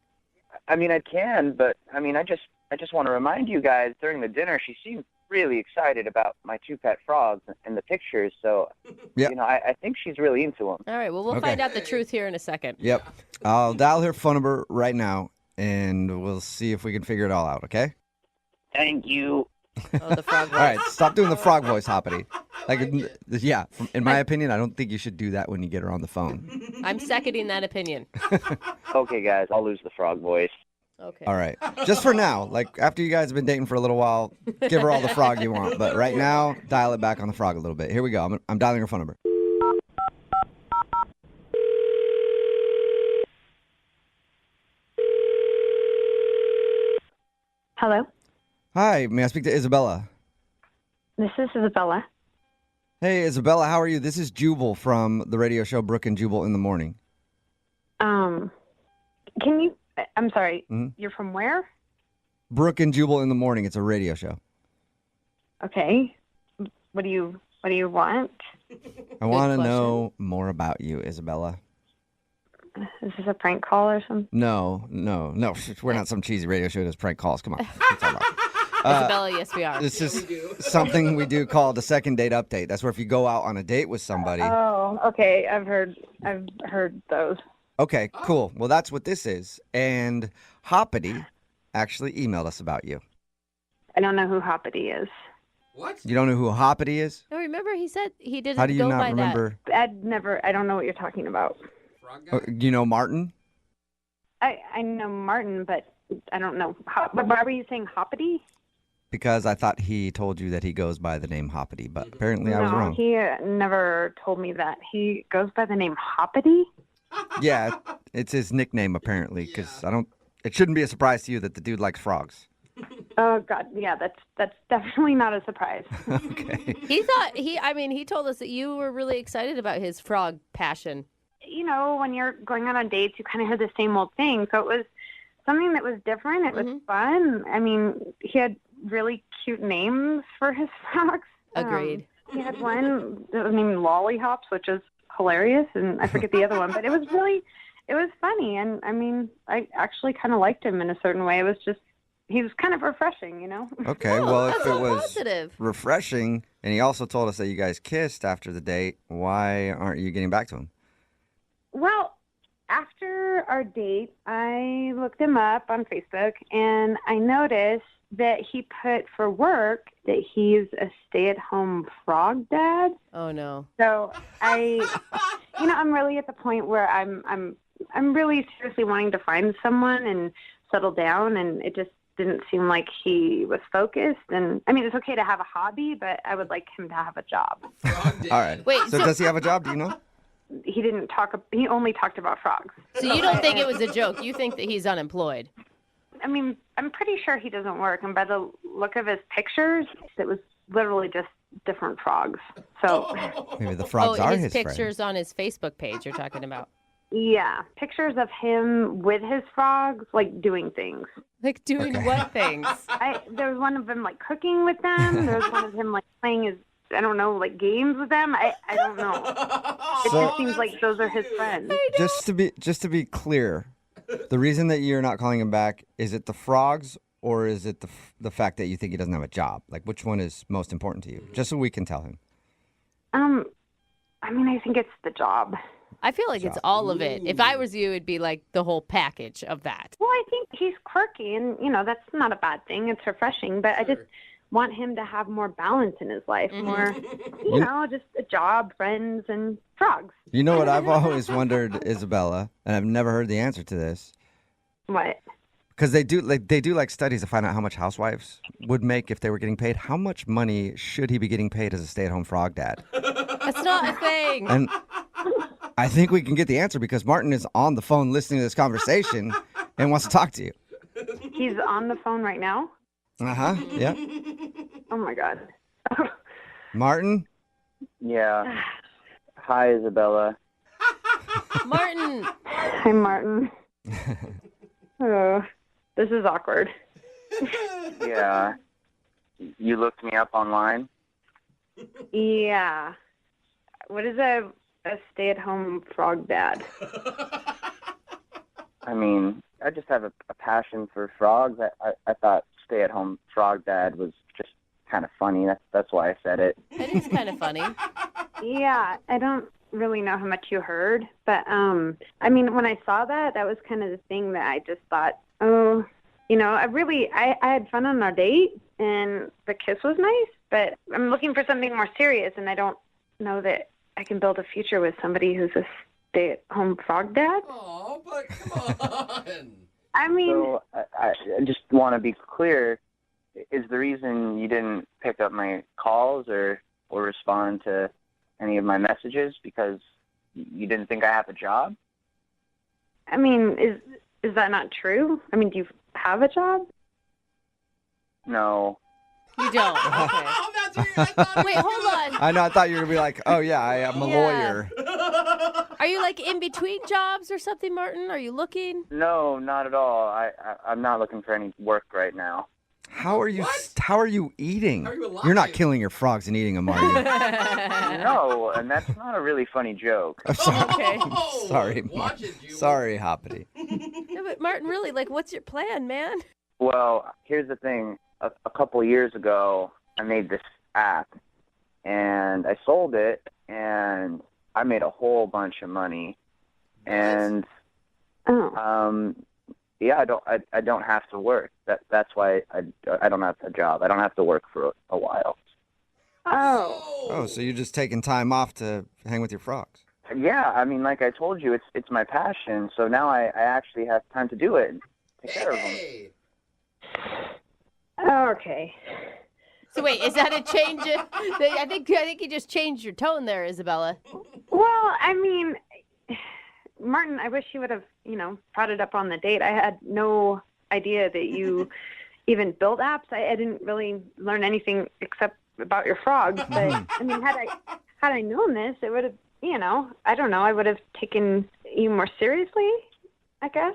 C: I mean, I can, but, I just want to remind you guys, during the dinner, she seemed really excited about my 2 pet frogs and the pictures, so, I think she's really into them.
W: All right, well, we'll find out the truth here in a second.
B: Yep. I'll dial her phone number right now, and we'll see if we can figure it all out, okay?
C: Thank you.
W: Oh, the frog voice.
B: All right, stop doing the frog voice, Hoppity. In my opinion, I don't think you should do that when you get her on the phone.
W: I'm seconding that opinion.
C: Okay, guys, I'll lose the frog voice.
W: Okay.
B: All right. Just for now. Like, after you guys have been dating for a little while, give her all the frog you want. But right now, dial it back on the frog a little bit. Here we go. I'm dialing her phone number.
U: Hello,
B: Hi, may I speak to Isabella?
U: this is Isabella.
B: Hey, Isabella, how are you? This is Jubal from the radio show Brooke and Jubal in the Morning.
U: Can you? I'm sorry.
B: Mhm.
U: You're from where?
B: Brooke and Jubal in the Morning. It's a radio show.
U: Okay. What do you want?
B: I want to know more about you, Isabella.
U: Is this a prank call or something?
B: No. We're not some cheesy radio show that does prank calls. Come on.
W: Isabella, yes, we are.
B: This is something we do called the second date update. That's where if you go out on a date with somebody.
U: Oh, okay. I've heard those.
B: Okay, cool. Well, that's what this is. And Hoppity actually emailed us about you.
U: I don't know who Hoppity is.
V: What?
B: You don't know who Hoppity is?
W: No, remember he said he didn't
B: How do you
W: go
B: not
W: by
B: remember?
U: I don't know what you're talking about.
B: You know Martin?
U: I know Martin, but I don't know. But why were you saying Hoppity?
B: Because I thought he told you that he goes by the name Hoppity, but apparently I was wrong.
U: He never told me that. He goes by the name Hoppity?
B: Yeah, it's his nickname apparently, because it shouldn't be a surprise to you that the dude likes frogs.
U: Oh God, yeah, that's definitely not a surprise.
B: Okay.
W: He told us that you were really excited about his frog passion.
U: When you're going out on dates, you kind of hear the same old thing. So it was something that was different. It was fun. I mean, he had really cute names for his frogs.
W: Agreed.
U: He had one that was named Lollyhops, which is hilarious, and I forget the other one, but it was funny. And I mean, I actually kind of liked him in a certain way. He was kind of refreshing,
B: Okay, well, if it was
W: positive.
B: refreshing, and he also told us that you guys kissed after the date, why aren't you getting back to him?
U: Well, after our date, I looked him up on Facebook, and I noticed that he put for work that he's a stay-at-home frog dad.
W: Oh no.
U: So I'm really at the point where I'm really seriously wanting to find someone and settle down, and it just didn't seem like he was focused. And I mean, it's okay to have a hobby, but I would like him to have a job.
B: All right.
W: Wait,
B: So does he have a job? Do you know?
U: He didn't talk. He only talked about frogs.
W: So you don't think it was a joke? You think that he's unemployed?
U: I mean, I'm pretty sure he doesn't work, and by the look of his pictures, it was literally just different frogs. So
B: Maybe the frogs are his
W: pictures
B: friends.
W: on his Facebook page you're talking about.
U: yeah, pictures of him with his frogs, like doing things.
W: Like doing what things?
U: There was one of them like cooking with them. There was one of him like playing his, I don't know, like games with them. I don't know. It just seems like those are his friends.
B: Just to be clear, the reason that you're not calling him back, is it the frogs or is it the fact that you think he doesn't have a job? Like, which one is most important to you? Just so we can tell him.
U: I mean, I think it's the job.
W: I feel like it's all of it. If I was you, it'd be like the whole package of that.
U: Well, I think he's quirky, and, that's not a bad thing. It's refreshing, but I just want him to have more balance in his life, more, just a job, friends, and frogs.
B: You know what I've always wondered, Isabella, and I've never heard the answer to this.
U: What?
B: Because they do studies to find out how much housewives would make if they were getting paid. How much money should he be getting paid as a stay-at-home frog dad?
W: That's not a thing.
B: And I think we can get the answer because Martin is on the phone listening to this conversation and wants to talk to you.
U: He's on the phone right now?
B: Uh-huh, yeah.
U: Oh, my God.
B: Martin?
C: Yeah. Hi, Isabella.
W: Martin.
U: Hi, Martin. Oh, this is awkward.
C: Yeah. You looked me up online?
U: Yeah. What is a stay-at-home frog dad?
C: I mean, I just have a passion for frogs. I thought stay-at-home frog dad was just kind of funny. That's why I said it.
W: It is kind of funny.
U: Yeah, I don't really know how much you heard, but I mean, when I saw that was kind of the thing that I just thought, I had fun on our date, and the kiss was nice, but I'm looking for something more serious, and I don't know that I can build a future with somebody who's a stay-at-home frog dad.
V: Oh, but come on.
U: I mean...
C: So I just want to be clear. Is the reason you didn't pick up my calls or respond to any of my messages because you didn't think I have a job?
U: I mean, is that not true? I mean, do you have a job?
C: No.
W: You don't. Okay. Wait, hold on.
B: I know, I thought you were going to be like, oh, yeah, I am a lawyer.
W: Are you like in between jobs or something, Martin? Are you looking?
C: No, not at all. I'm not looking for any work right now.
B: How are you eating? You're not killing your frogs and eating them, are you?
C: No, and that's not a really funny joke.
B: I'm sorry.
W: Okay.
B: Sorry, sorry, Hoppity.
W: No, but Martin, really, like, what's your plan, man?
C: Well, here's the thing. A couple years ago, I made this app, and I sold it, and I made a whole bunch of money. And yeah, I don't have to work. That's why I don't have a job. I don't have to work for a while.
B: Oh, so you're just taking time off to hang with your frogs?
C: Yeah, I mean, like I told you, it's my passion. So now I actually have time to do it and take care of them.
U: Okay.
W: So wait, is that a change? I think you just changed your tone there, Isabella.
U: Well, I mean, Martin, I wish you would have, brought it up on the date. I had no idea that you even build apps. I didn't really learn anything except about your frogs. But I mean, had I known this, it would have, I don't know, I would have taken you more seriously, I guess.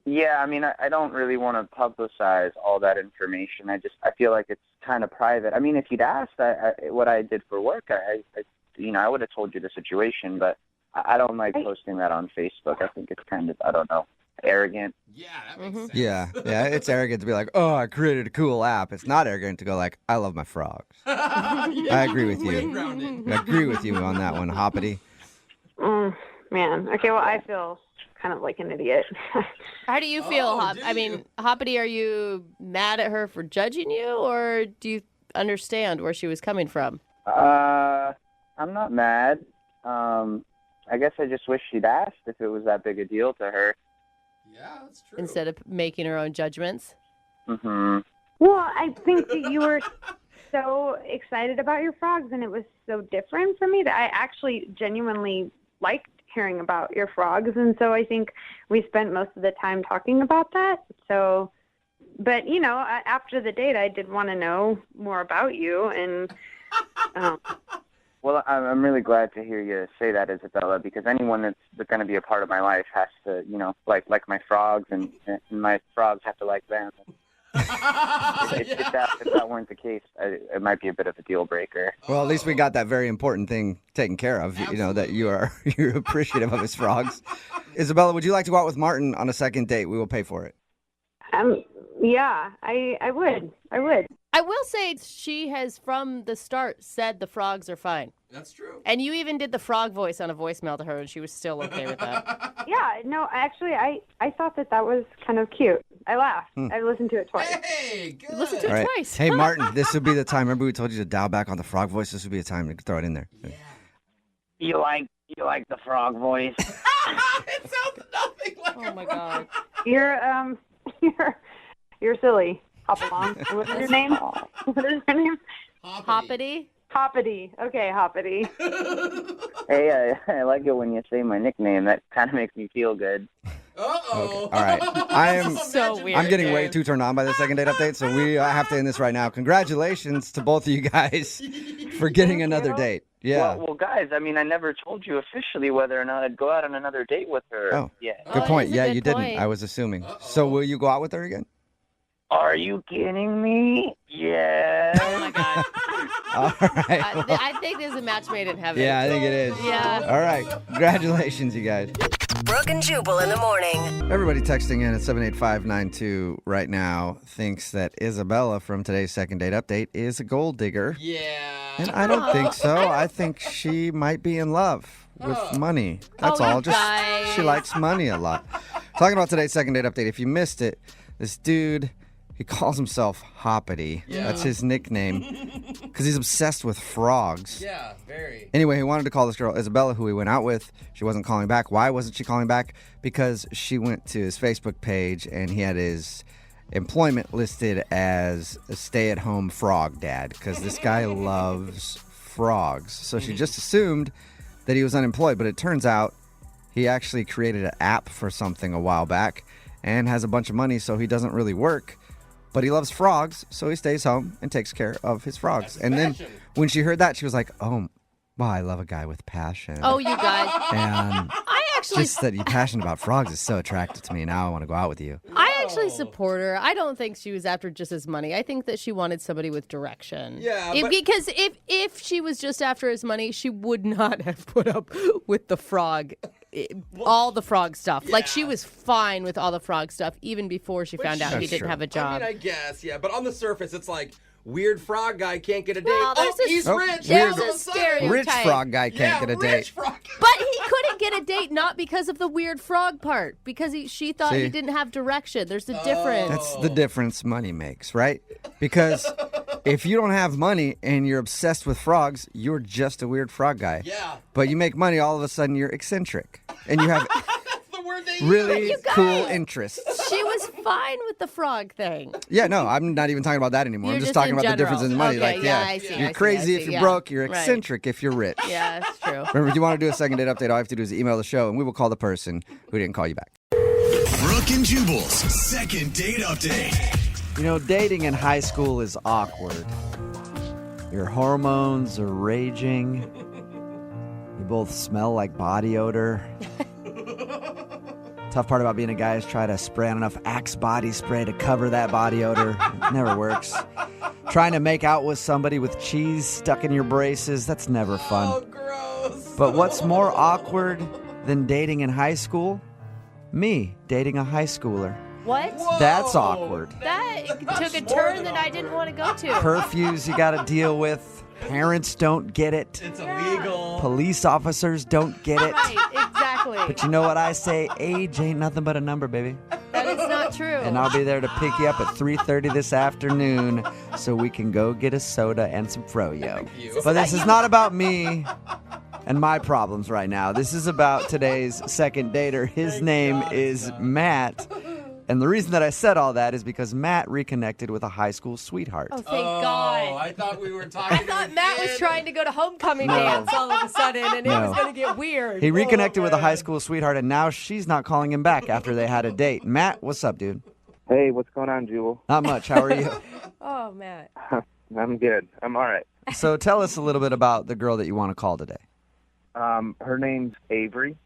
C: Yeah, I mean, I don't really want to publicize all that information. I feel like it's kind of private. I mean, if you'd asked what I did for work, I would have told you the situation, but I don't like posting that on Facebook. I think it's kind of, I don't know, arrogant.
V: Yeah, that makes sense.
B: Yeah, it's arrogant to be like, oh, I created a cool app. It's not arrogant to go like, I love my frogs. I agree with you. I agree with you on that one, Hoppity.
U: Man. Okay, well, I feel kind of like an idiot.
W: How do you feel, Hop? I mean, Hoppity, are you mad at her for judging you, or do you understand where she was coming from?
C: I'm not mad. I guess I just wish she'd asked if it was that big a deal to her.
V: Yeah, that's true.
W: Instead of making her own judgments?
C: Mm-hmm.
U: Well, I think that you were so excited about your frogs, and it was so different for me that I actually genuinely liked hearing about your frogs, and so I think we spent most of the time talking about that. So, but you know, after the date, I did want to know more about you, and
C: Well, I'm really glad to hear you say that, Isabella, because anyone that's going to be a part of my life has to, you know, like my frogs, and my frogs have to like them. If that weren't the case, it might be a bit of a deal breaker.
B: Well, at least we got that very important thing taken care of. You know, that you're appreciative of his frogs. Isabella, would you like to go out with Martin on a second date? We will pay for it.
U: Yeah, I would.
W: I will say she has, from the start, said the frogs are fine.
V: That's true.
W: And you even did the frog voice on a voicemail to her, and she was still okay with that.
U: Yeah, no, actually, I thought that was kind of cute. I laughed. I listened to it twice.
V: Hey, good.
W: Listen to it
B: All right.
W: twice.
B: Hey, Martin, this would be the time. Remember we told you to dial back on the frog voice? This would be the time to throw it in there. Yeah.
C: You like the frog voice?
V: It sounds nothing like
W: Oh, my God.
U: You're silly. Hop along. What is your name? What is your name?
W: Hoppity?
U: Hoppity. Okay, Hoppity.
C: Hey, I like it when you say my nickname. That kind of makes me feel good.
V: Uh-oh.
B: Okay. All right. I am
W: so weird.
B: I'm getting way too turned on by the second date update, so we have to end this right now. Congratulations to both of you guys for getting another date. Yeah.
C: Well, guys, I mean, I never told you officially whether or not I'd go out on another date with her.
B: Oh,
C: yeah.
B: Good point.
W: that's a
B: Yeah,
W: good
B: you didn't.
W: point.
B: I was assuming. So will you go out with her again?
C: Are you kidding me? Yeah.
W: Oh, my God.
B: All right.
W: I think there's a match made in heaven.
B: Yeah, I think it is.
W: Yeah.
B: All right. Congratulations, you guys.
A: Brooke and Jubal in the morning.
B: Everybody texting in at 78592 right now thinks that Isabella from today's second date update is a gold digger.
V: Yeah.
B: And I don't think so. I think she might be in love with money. That's all.
W: you guys.
B: She likes money a lot. Talking about today's second date update. If you missed it, this dude, he calls himself Hoppity.
V: Yeah.
B: That's his nickname because he's obsessed with frogs.
V: Yeah, very.
B: Anyway, he wanted to call this girl Isabella, who he went out with. She wasn't calling back. Why wasn't she calling back? Because she went to his Facebook page and he had his employment listed as a stay-at-home frog dad because this guy loves frogs. So she just assumed that he was unemployed, but it turns out he actually created an app for something a while back and has a bunch of money, so he doesn't really work. But he loves frogs, so he stays home and takes care of his frogs. And then when she heard that, she was like, oh, well, I love a guy with passion.
W: Oh, you guys.
B: And
W: I actually...
B: just that you're passionate about frogs is so attractive to me. Now I want to go out with you.
W: I actually support her. I don't think she was after just his money. I think that she wanted somebody with direction.
V: Yeah,
W: because if she was just after his money, she would not have put up with the frog, all the frog stuff.
V: Yeah.
W: Like, she was fine with all the frog stuff even before she found out he didn't have a job.
V: I mean, I guess, yeah. But on the surface, it's like, weird frog guy can't get a date.
W: Well,
V: He's rich.
W: There's
V: All of
W: a
V: a sudden.
W: stereotype.
B: Rich frog guy can't get a date.
W: But he couldn't get a date not because of the weird frog part, because she thought he didn't have direction. There's a difference.
B: That's the difference money makes, right? Because if you don't have money and you're obsessed with frogs, you're just a weird frog guy.
V: Yeah.
B: But you make money, all of a sudden you're eccentric. And you have
V: the word they
B: really
W: use.
B: cool interests.
W: She was fine with the frog thing.
B: Yeah, no, I'm not even talking about that anymore. I'm
W: You're
B: just
W: just
B: talking
W: in
B: about the difference in
W: general.
B: money.
W: Okay,
B: Like,
W: yeah, I see,
B: you're
W: I see,
B: crazy
W: I
B: if
W: see,
B: you're
W: yeah.
B: broke. You're
W: Right.
B: eccentric if you're rich.
W: Yeah, that's true.
B: Remember, if you want to do a second date update, all you have to do is email the show, and we will call the person who didn't call you back.
R: Brooke and Jubal's second date update.
B: You know, dating in high school is awkward. Your hormones are raging. You both smell like body odor. Tough part about being a guy is try to spray on enough Axe body spray to cover that body odor. It never works. Trying to make out with somebody with cheese stuck in your braces, that's never fun.
V: Oh, gross.
B: But what's more awkward than dating in high school? Me dating a high schooler.
W: What?
B: That's awkward.
W: That took a turn that I didn't want to go to.
B: Curfews you got to deal with. Parents don't get it.
V: It's illegal.
B: Police officers don't get it.
W: Right, exactly.
T: Exactly.
B: But you know what I say? Age ain't nothing but a number, baby.
T: That is not true.
B: And I'll be there to pick you up at 3:30 this afternoon so we can go get a soda and some froyo. But this is not about me and my problems right now. This is about today's second dater. His name is Matt. And the reason that I said all that is because Matt reconnected with a high school sweetheart.
T: Oh, thank God.
V: I thought we were talking.
T: I thought Matt was trying to go to homecoming dance all of a sudden, and it was going to get weird.
B: He reconnected with a high school sweetheart, and now she's not calling him back after they had a date. Matt, what's up, dude?
C: Hey, what's going on, Jubal?
B: Not much. How are you?
T: Oh, Matt.
C: I'm good. I'm all right.
B: So tell us a little bit about the girl that you want to call today.
C: Her name's Avery,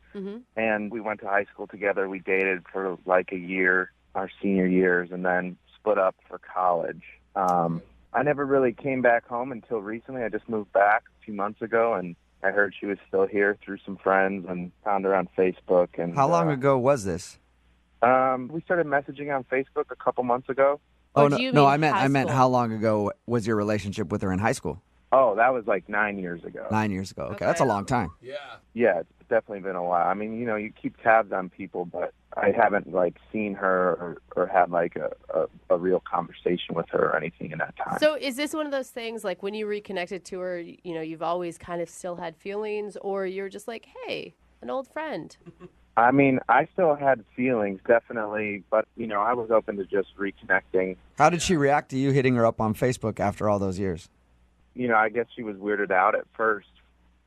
C: and we went to high school together. We dated for like a year, our senior years, and then split up for college. I never really came back home until recently. I just moved back a few months ago, and I heard she was still here through some friends and found her on Facebook. And
B: how long ago was this?
C: We started messaging on Facebook a couple months ago.
B: Oh, no, I meant how long ago was your relationship with her in high school?
C: Oh, that was like 9 years ago.
B: 9 years ago. Okay, that's a long time.
C: Yeah, it's definitely been a while. I mean, you know, you keep tabs on people, but I haven't like seen her or had like a real conversation with her or anything in that time.
T: So is this one of those things like when you reconnected to her, you know, you've always kind of still had feelings, or you're just like, hey, an old friend?
C: I mean, I still had feelings, definitely, but, you know, I was open to just reconnecting.
B: How did she react to you hitting her up on Facebook after all those years?
C: You know, I guess she was weirded out at first,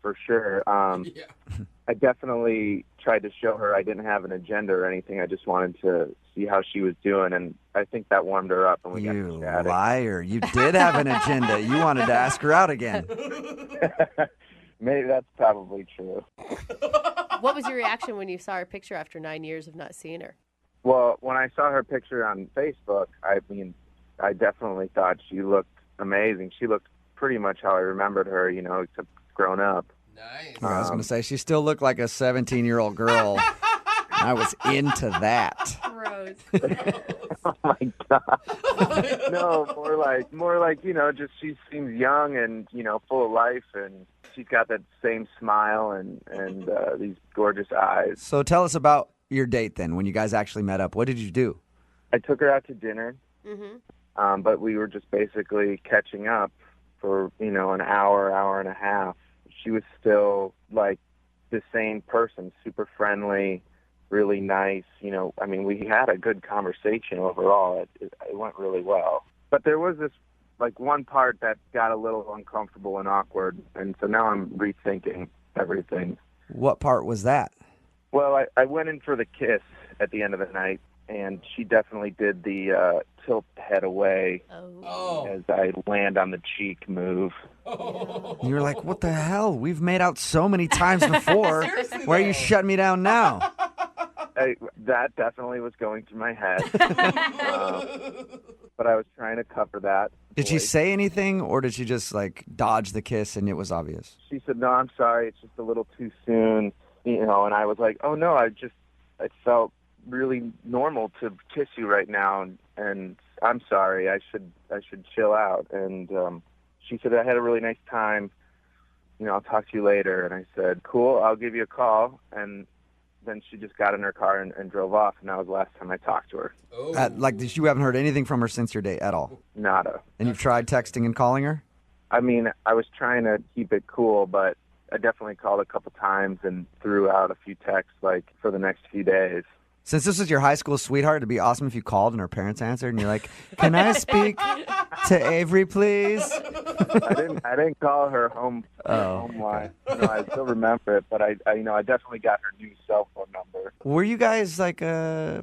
C: for sure. I definitely tried to show her I didn't have an agenda or anything. I just wanted to see how she was doing, and I think that warmed her up, and we got to chatting.
B: You liar. You did have an agenda. You wanted to ask her out again.
C: Maybe that's probably true.
T: What was your reaction when you saw her picture after 9 years of not seeing her?
C: Well, when I saw her picture on Facebook, I mean, I definitely thought she looked amazing. She looked pretty much how I remembered her, you know, except grown up.
V: Nice.
B: I was going to say, she still looked like a 17-year-old girl. I was into that.
T: Gross.
C: Oh, my God. No, more like, you know, just she seems young and, you know, full of life, and she's got that same smile and these gorgeous eyes.
B: So tell us about your date then, when you guys actually met up. What did you do?
C: I took her out to dinner, but we were just basically catching up for, you know, an hour and a half. She was still like the same person, super friendly, really nice. You know, I mean, we had a good conversation overall. It went really well. But there was this, like, one part that got a little uncomfortable and awkward, and so now I'm rethinking everything.
B: What part was that?
C: Well, I went in for the kiss at the end of the night, and she definitely did the tilt the head away as I land on the cheek move.
B: You were like, what the hell? We've made out so many times before. Why are you shutting me down now?
C: That definitely was going through my head. But I was trying to cover that.
B: Did she say anything, or did she just, like, dodge the kiss and it was obvious?
C: She said, no, I'm sorry, it's just a little too soon. You know, and I was like, oh, no, it felt really normal to kiss you right now, and I'm sorry, I should chill out. And she said, I had a really nice time, you know, I'll talk to you later. And I said, cool, I'll give you a call. And then she just got in her car and drove off, and that was the last time I talked to her.
B: You haven't heard anything from her since your date at all?
C: Nada.
B: And you've tried texting and calling her?
C: I mean, I was trying to keep it cool, but I definitely called a couple times and threw out a few texts, like, for the next few days.
B: Since this was your high school sweetheart, it'd be awesome if you called and her parents answered, and you're like, can I speak to Avery, please?
C: I didn't call her home line. You know, I still remember it, but I definitely got her new cell phone number.
B: Were you guys, like,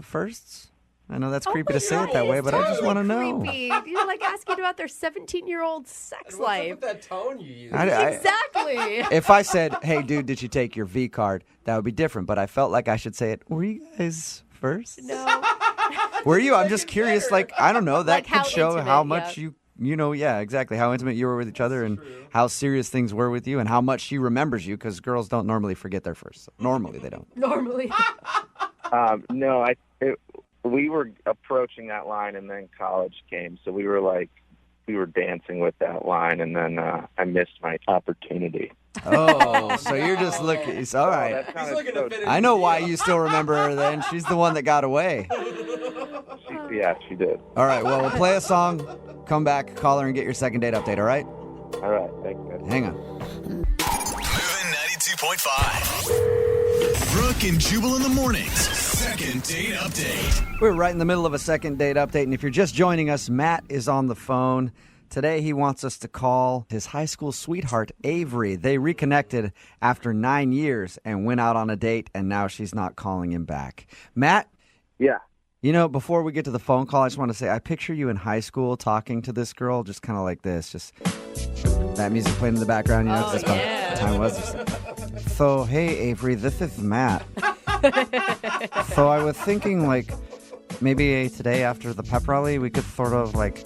B: firsts? I know that's creepy to say it that way, but I just want to know.
T: Creepy. You're like asking about their 17-year-old sex life.
V: What's up with that tone you use?
T: Exactly.
B: If I said, hey, dude, did you take your V card? That would be different, but I felt like I should say it. Were you guys first?
T: No.
B: Were you? I'm just curious. Like, I don't know. That
T: Like
B: could show
T: intimate,
B: how much you know, yeah, exactly. How intimate you were with each other and how serious things were with you and how much she remembers you, because girls don't normally forget their first. Normally, they don't.
T: Normally.
C: No, we were approaching that line, and then college came, so we were like
D: we were dancing with that line, and then I missed my opportunity.
B: Oh, so you're just looking. It's all right.
D: He's looking to finish
B: I know why you still remember her then. She's the one that got away.
D: Yeah, she did.
B: All right, well, we'll play a song, come back, call her, and get your second date update, all right?
D: All right, thanks, guys.
B: Hang on.
R: Moving 92.5. Brooke and Jubal in the mornings. Second date update.
B: We're right in the middle of a second date update, and if you're just joining us, Matt is on the phone. Today, he wants us to call his high school sweetheart, Avery. They reconnected after 9 years and went out on a date, and now she's not calling him back. Matt?
D: Yeah.
B: You know, before we get to the phone call, I just want to say, I picture you in high school talking to this girl, just kind of like this, just that music playing in the background, you know, that's about what time it was. So, hey, Avery, this is Matt. So I was thinking, like, maybe today after the pep rally, we could sort of, like,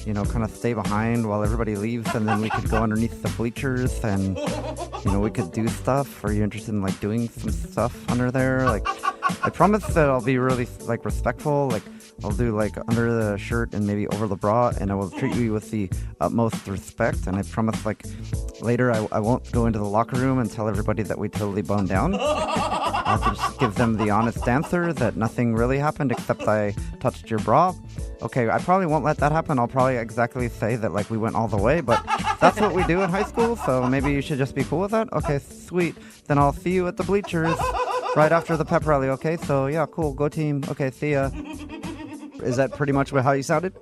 B: you know, kind of stay behind while everybody leaves, and then we could go underneath the bleachers and, you know, we could do stuff. Are you interested in, like, doing some stuff under there? Like, I promise that I'll be really, like, respectful. Like, I'll do, like, under the shirt and maybe over the bra, and I will treat you with the utmost respect. And I promise, like, later I won't go into the locker room and tell everybody that we totally boned down. I'll just give them the honest answer that nothing really happened except I touched your bra. Okay, I probably won't let that happen. I'll probably exactly say that, like, we went all the way, but that's what we do in high school, so maybe you should just be cool with that? Okay, sweet. Then I'll see you at the bleachers right after the pep rally, okay? So, yeah, cool. Go team. Okay, see ya. Is that pretty much how you sounded?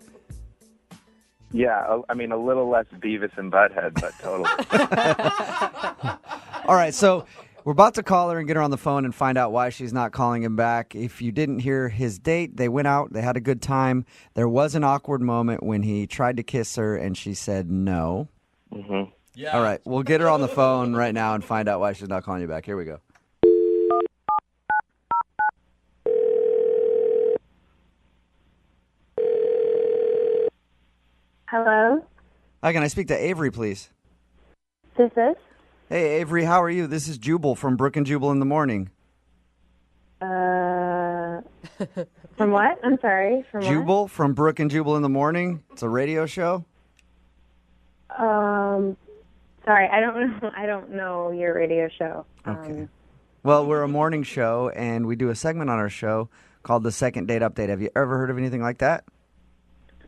D: Yeah, I mean, a little less Beavis and Butthead, but totally.
B: All right, so we're about to call her and get her on the phone and find out why she's not calling him back. If you didn't hear his date, they went out, they had a good time. There was an awkward moment when he tried to kiss her and she said no.
D: Mm-hmm.
B: Yeah. All right, we'll get her on the phone right now and find out why she's not calling you back. Here we go.
U: Hello?
B: Hi, can I speak to Avery, please?
U: This is?
B: Hey, Avery, how are you? This is Jubal from Brooke and Jubal in the morning.
U: From what? I'm sorry. From
B: Jubal from Brooke and Jubal in the morning. It's a radio show.
U: Sorry, I don't know your radio show.
B: Okay. Well, we're a morning show, and we do a segment on our show called the Second Date Update. Have you ever heard of anything like that?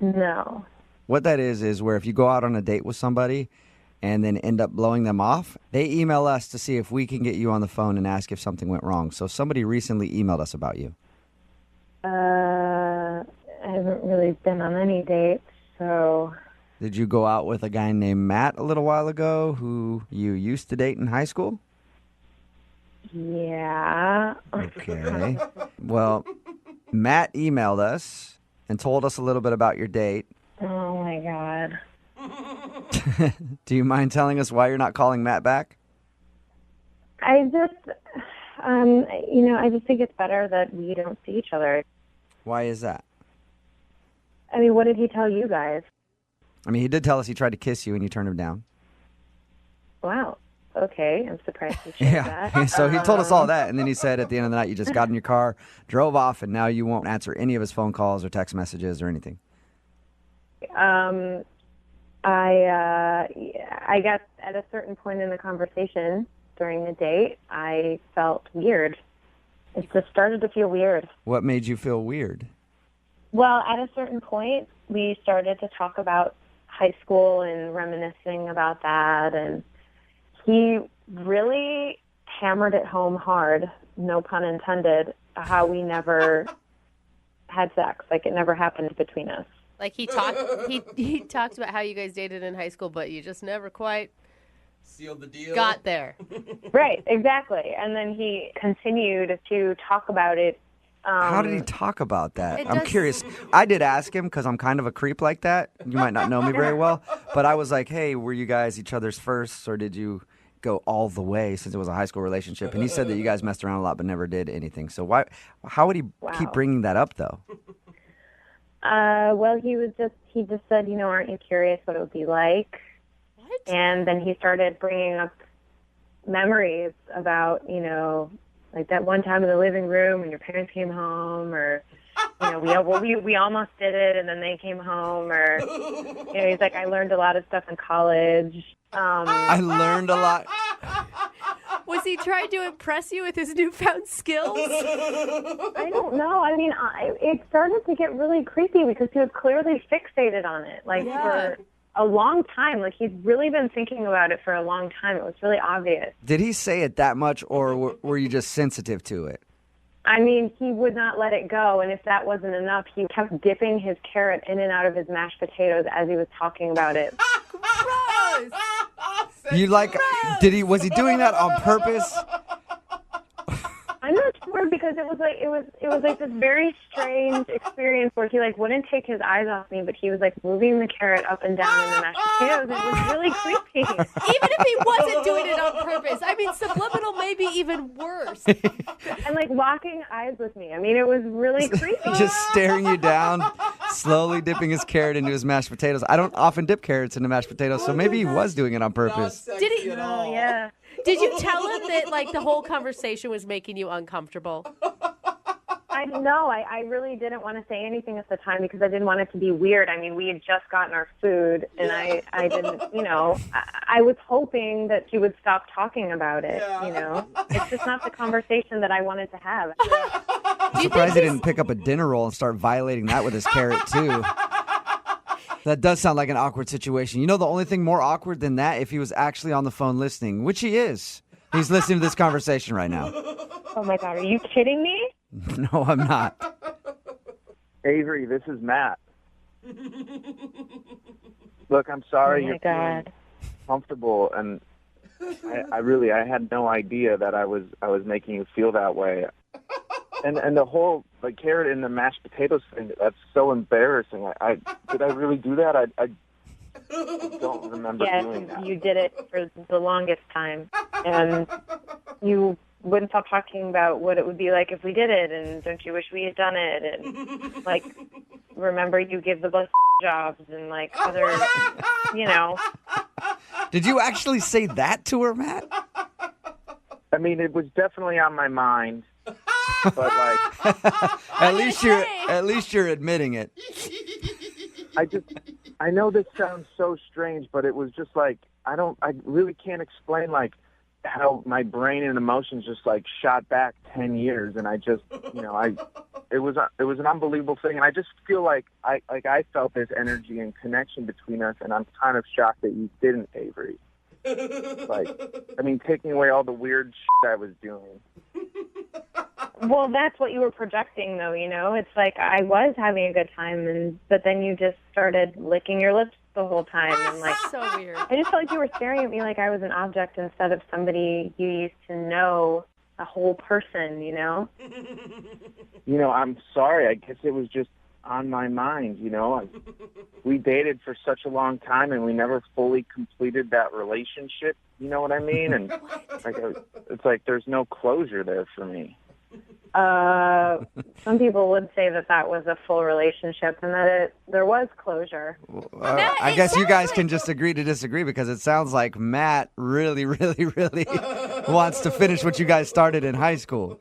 U: No.
B: What that is where if you go out on a date with somebody and then end up blowing them off, they email us to see if we can get you on the phone and ask if something went wrong. So somebody recently emailed us about you.
U: I haven't really been on any dates, so...
B: Did you go out with a guy named Matt a little while ago who you used to date in high school?
U: Yeah.
B: Okay. Well, Matt emailed us and told us a little bit about your date.
U: Oh, my God.
B: Do you mind telling us why you're not calling Matt back?
U: I just, I just think it's better that we don't see each other.
B: Why is that?
U: I mean, what did he tell you guys?
B: I mean, he did tell us he tried to kiss you and you turned him down.
U: Wow. Okay. I'm surprised you shared that.
B: So he told us all that, and then he said at the end of the night you just got in your car, drove off, and now you won't answer any of his phone calls or text messages or anything.
U: I guess at a certain point in the conversation during the date, I felt weird. It just started to feel weird.
B: What made you feel weird?
U: Well, at a certain point, we started to talk about high school and reminiscing about that, and he really hammered it home hard, no pun intended, how we never had sex. Like, it never happened between us.
W: Like he talked about how you guys dated in high school, but you just never quite
V: sealed the deal.
W: Got there.
U: Right, exactly. And then he continued to talk about it.
B: How did he talk about that? I'm curious. I did ask him because I'm kind of a creep like that. You might not know me very well, but I was like, hey, were you guys each other's firsts, or did you go all the way since it was a high school relationship? And he said that you guys messed around a lot but never did anything. So how would he keep bringing that up, though?
U: Well, he just said, aren't you curious what it would be like?
W: What?
U: And then he started bringing up memories about, like that one time in the living room when your parents came home, or we almost did it, and then they came home. Or, he's like, I learned a lot of stuff in college.
B: I learned a lot.
W: Was he trying to impress you with his newfound skills?
U: I don't know. I mean, it started to get really creepy because he was clearly fixated on it, for a long time. Like, he'd really been thinking about it for a long time. It was really obvious.
B: Did he say it that much, or were you just sensitive to it?
U: I mean, he would not let it go, and if that wasn't enough, he kept dipping his carrot in and out of his mashed potatoes as he was talking about it.
W: Gross!
B: Was he doing that on purpose?
U: I'm not sure because it was like this very strange experience where he wouldn't take his eyes off me, but he was moving the carrot up and down in the mashed potatoes. It was really creepy.
W: Even if he wasn't doing it on purpose, I mean, subliminal may be even worse.
U: And locking eyes with me. I mean, it was really creepy.
B: Just staring you down, slowly dipping his carrot into his mashed potatoes. I don't often dip carrots into mashed potatoes, so maybe he was doing it on purpose.
W: Did he?
U: Oh, yeah.
W: Did you tell him that the whole conversation was making you uncomfortable?
U: I don't know. I really didn't want to say anything at the time because I didn't want it to be weird. I mean, we had just gotten our food, and I didn't, I was hoping that he would stop talking about it, It's just not the conversation that I wanted to have.
B: I'm surprised he didn't pick up a dinner roll and start violating that with his carrot, too. That does sound like an awkward situation. The only thing more awkward than that, if he was actually on the phone listening, which he is. He's listening to this conversation right now.
U: Oh, my God. Are you kidding me?
B: No, I'm not.
D: Avery, this is Matt. Look, I'm sorry you're feeling comfortable, and I had no idea that I was making you feel that way. And the whole carrot in the mashed potatoes thing, that's so embarrassing. Did I really do that? I don't remember doing that.
U: Yes, you did it for the longest time. And you wouldn't stop talking about what it would be like if we did it, and don't you wish we had done it, and remember you give the bus jobs and other,
B: Did you actually say that to her, Matt?
D: I mean, it was definitely on my mind, but
B: at least you're admitting it.
D: I know this sounds so strange, but it was just I really can't explain how my brain and emotions just shot back 10 years, and I just, it was an unbelievable thing, and I just feel I felt this energy and connection between us, and I'm kind of shocked that you didn't, Avery. Taking away all the weird shit I was doing.
U: Well, that's what you were projecting, though, It's I was having a good time, but then you just started licking your lips the whole time. And
W: so weird.
U: I just felt like you were staring at me like I was an object instead of somebody you used to know, a whole person,
D: I'm sorry. I guess it was just on my mind, We dated for such a long time, and we never fully completed that relationship, you know what I mean? And it's there's no closure there for me.
U: Some people would say that was a full relationship and that there was closure.
B: I guess you guys can just agree to disagree because it sounds like Matt really, really, really wants to finish what you guys started in high school.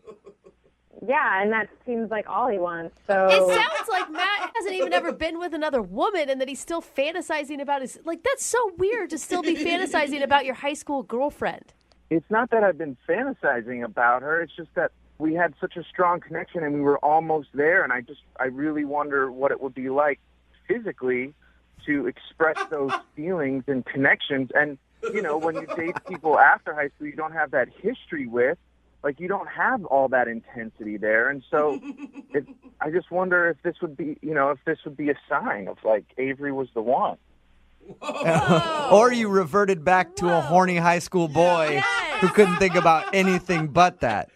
U: Yeah, and that seems like all he wants. So
W: it sounds like Matt hasn't even ever been with another woman and that he's still fantasizing about his... that's so weird to still be fantasizing about your high school girlfriend.
D: It's not that I've been fantasizing about her. It's just that we had such a strong connection and we were almost there, and I really wonder what it would be like physically to express those feelings and connections. And, when you date people after high school you don't have that history with, you don't have all that intensity there. And so I just wonder if this would be, a sign of Avery was the one.
B: Or you reverted back to a horny high school boy who couldn't think about anything but that.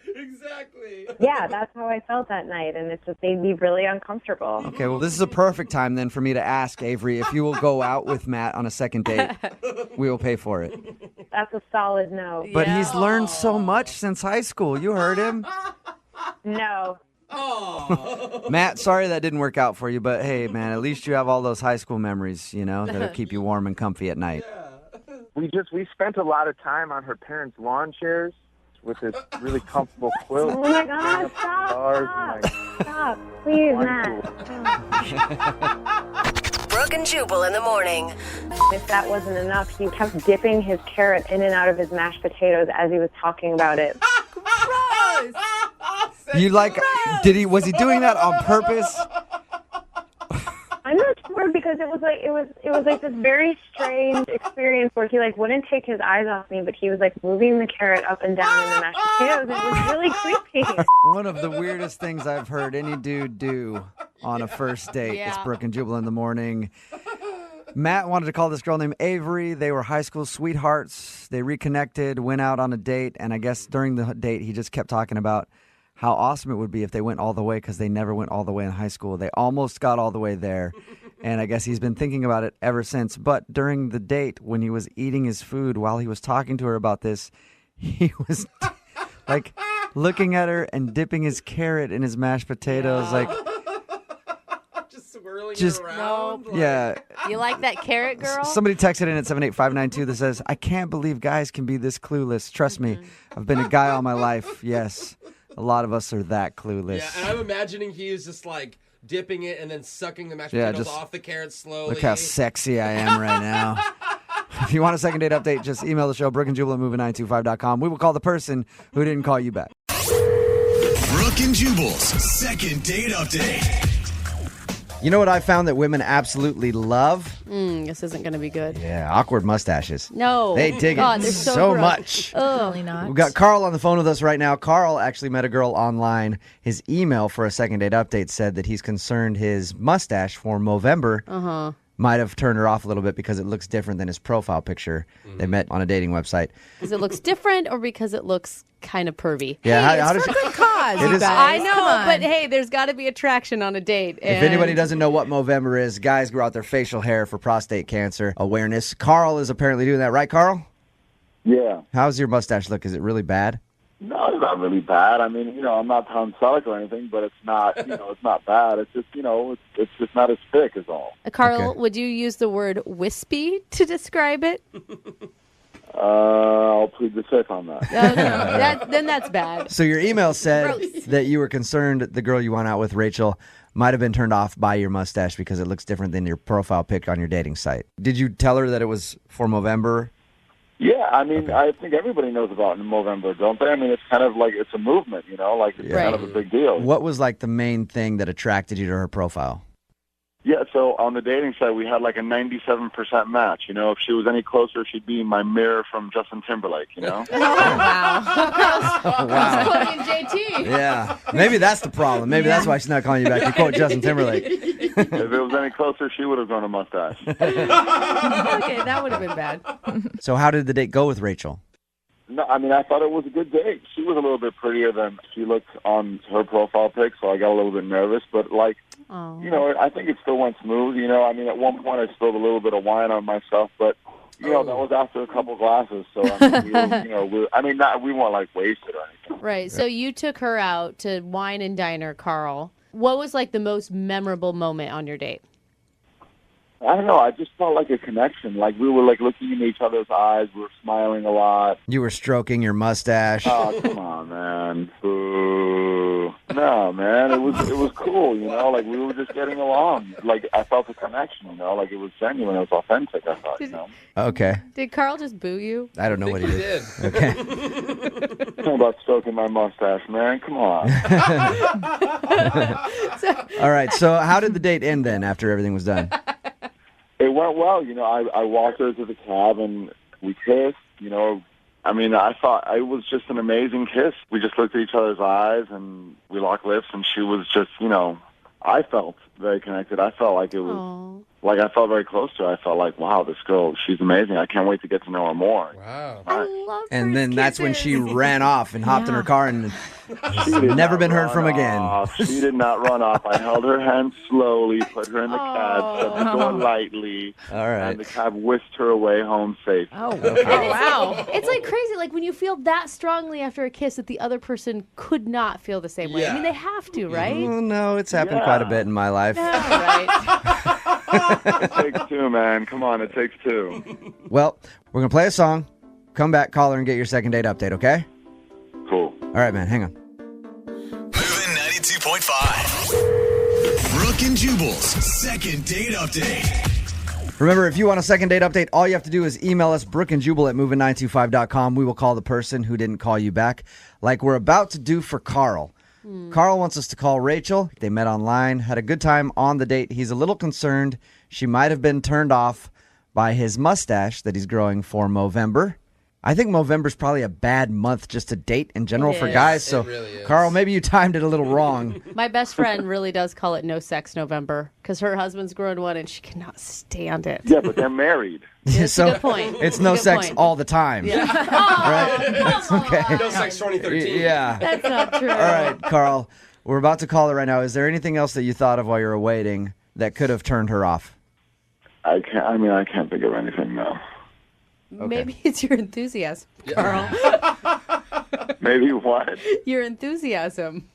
U: Yeah, that's how I felt that night, and it just made me really uncomfortable.
B: Okay, well, this is a perfect time then for me to ask Avery if you will go out with Matt on a second date. We will pay for it.
U: That's a solid no.
B: But he's learned so much since high school. You heard him.
U: No.
B: Matt, sorry that didn't work out for you, but hey, man, at least you have all those high school memories, that'll keep you warm and comfy at night.
D: We spent a lot of time on her parents' lawn chairs. with this really comfortable quilt.
E: Oh my God, stop, please, Matt.
A: Brooke and Jubal in the morning.
E: If that wasn't enough, he kept dipping his carrot in and out of his mashed potatoes as he was talking about it.
B: Was he doing that on purpose?
E: I'm not sure because it was like this very strange experience where he like wouldn't take his eyes off me, but he was like moving the carrot up and down in the mashed potatoes. It was really creepy.
B: One of the weirdest things I've heard any dude do on a first date.
W: Yeah.
B: It's Brooke and Jubal in the morning. Matt wanted to call this girl named Avery. They were high school sweethearts. They reconnected, went out on a date, and I guess during the date he just kept talking about how awesome it would be if they went all the way because they never went all the way in high school. They almost got all the way there, and I guess he's been thinking about it ever since. But during the date, when he was eating his food, while he was talking to her about this, he was like looking at her and dipping his carrot in his mashed potatoes, like
V: Just swirling
B: Just-
V: it around.
B: yeah.
W: You like that carrot, girl?
B: Somebody texted in at 78592 that says, I can't believe guys can be this clueless. Trust me, I've been a guy all my life. Yes, a lot of us are that clueless.
V: Yeah, and I'm imagining he is just like dipping it and then sucking the mashed
B: Yeah,
V: potatoes
B: just
V: off the carrot slowly.
B: Look how sexy I am right now. If you want a second date update, just email the show, Brooke and Jubal at moving925.com. We will call the person who didn't call you back.
R: Brooke and Jubal's second date update.
B: You know what I found that women absolutely love?
W: This isn't going to be good.
B: Yeah, awkward mustaches.
W: No.
B: They dig
W: God,
B: it
W: they're
B: so
W: gross.
B: much.
W: Really not.
B: We've got Carl on the phone with us right now. Carl actually met a girl online. His email for a second date update said that he's concerned his mustache for Movember might have turned her off a little bit because it looks different than his profile picture. They met on a dating website.
W: Because it looks different or because it looks kind of pervy?
B: Yeah,
W: Hey,
B: how
W: it's
B: does
W: for good cause,
B: It
W: you
B: is-
W: guys. I
B: Come
W: know,
B: on.
W: but hey, there's got to be attraction on a date.
B: If anybody doesn't know what Movember is, guys grow out their facial hair for prostate cancer awareness. Carl is apparently doing that, right, Carl?
G: Yeah.
B: How's your mustache look? Is it really bad?
G: No, it's not really bad. I mean, I'm not tonsilic or anything, but it's not, it's not bad. It's just, it's just not as thick is all.
W: Carl, would you use the word wispy to describe it?
G: I'll plead the fifth on that.
W: Then that's bad.
B: So your email said
W: Gross.
B: that you were concerned the girl you went out with, Rachel, might have been turned off by your mustache because it looks different than your profile pic on your dating site. Did you tell her that it was for Movember?
G: Yeah, I mean, I think everybody knows about Movember, don't they? I mean, it's kind of like it's a movement, like it's kind of a big deal.
B: What was like the main thing that attracted you to her profile?
G: Yeah, so on the dating site, we had like a 97% match. If she was any closer, she'd be my mirror from Justin Timberlake,
W: Wow.
B: Wow.
W: Quoting JT.
B: Yeah. Maybe that's the problem. Maybe that's why she's not calling you back. You quote Justin Timberlake.
G: If it was any closer, she would have grown a mustache.
W: Okay, that would have been bad.
B: So how did the date go with Rachel?
G: No, I mean, I thought it was a good date. She was a little bit prettier than she looked on her profile pic, so I got a little bit nervous. But, I think it still went smooth. I mean, at one point I spilled a little bit of wine on myself, but, that was after a couple glasses. So, I mean, we weren't, like, wasted or anything.
W: Right. So you took her out to wine and diner, Carl. What was, like, the most memorable moment on your date?
G: I don't know. I just felt like a connection. Like we were like looking in each other's eyes. We were smiling a lot.
B: You were stroking your mustache.
G: Oh, come on, man. Boo. No, man. It was cool, Like we were just getting along. Like I felt a connection, Like it was genuine. It was authentic, I thought,
B: Okay.
W: Did Carl just boo you?
B: I don't know what he did.
G: Okay. Talking about stroking my mustache, man. Come on.
B: All right. So how did the date end then after everything was done?
G: It went well. I walked her to the cab and we kissed. I mean, I thought it was just an amazing kiss. We just looked at each other's eyes and we locked lips, and she was just, I felt very connected. I felt like it was, like I felt very close to her. I felt like, wow, this girl, she's amazing. I can't wait to get to know her more.
V: Wow.
W: I love
B: And then that's when she ran off and hopped in her car and never been heard from again.
G: She did not run off. I held her hand slowly, put her in the cab, shut the door lightly.
B: All right.
G: And the cab whisked her away home safe.
W: Oh, wow. It's like crazy. Like when you feel that strongly after a kiss that the other person could not feel the same way. I mean, they have to, right?
B: Oh, no, it's happened quite a bit in my life.
W: All right.
G: It takes two, man. Come on, it takes two.
B: Well, we're going to play a song. Come back, call her, and get your second date update, okay? right, man, hang on.
R: Moving 92.5. Brooke and Jubal's second date update.
B: Remember, if you want a second date update, all you have to do is email us, brookeandjubal@moving925.com. We will call the person who didn't call you back, like we're about to do for Carl. Carl wants us to call Rachel. They met online, had a good time on the date. He's a little concerned she might have been turned off by his mustache that he's growing for Movember. I think Movember's probably a bad month just to date in general for guys. So, really Carl, maybe you timed it a little wrong.
W: My best friend really does call it No Sex November because her husband's growing one and she cannot stand it.
G: Yeah, but they're married.
B: So
W: a good point.
B: It's no sex all the time.
W: Yeah.
B: Right? That's okay.
V: No Sex 2013.
B: Yeah.
W: That's not true.
B: All right, Carl, we're about to call her right now. Is there anything else that you thought of while you were waiting that could have turned her off?
G: I can't think of anything now.
B: Okay.
W: Maybe it's your enthusiasm, Carl.
G: Maybe what?
W: Your enthusiasm.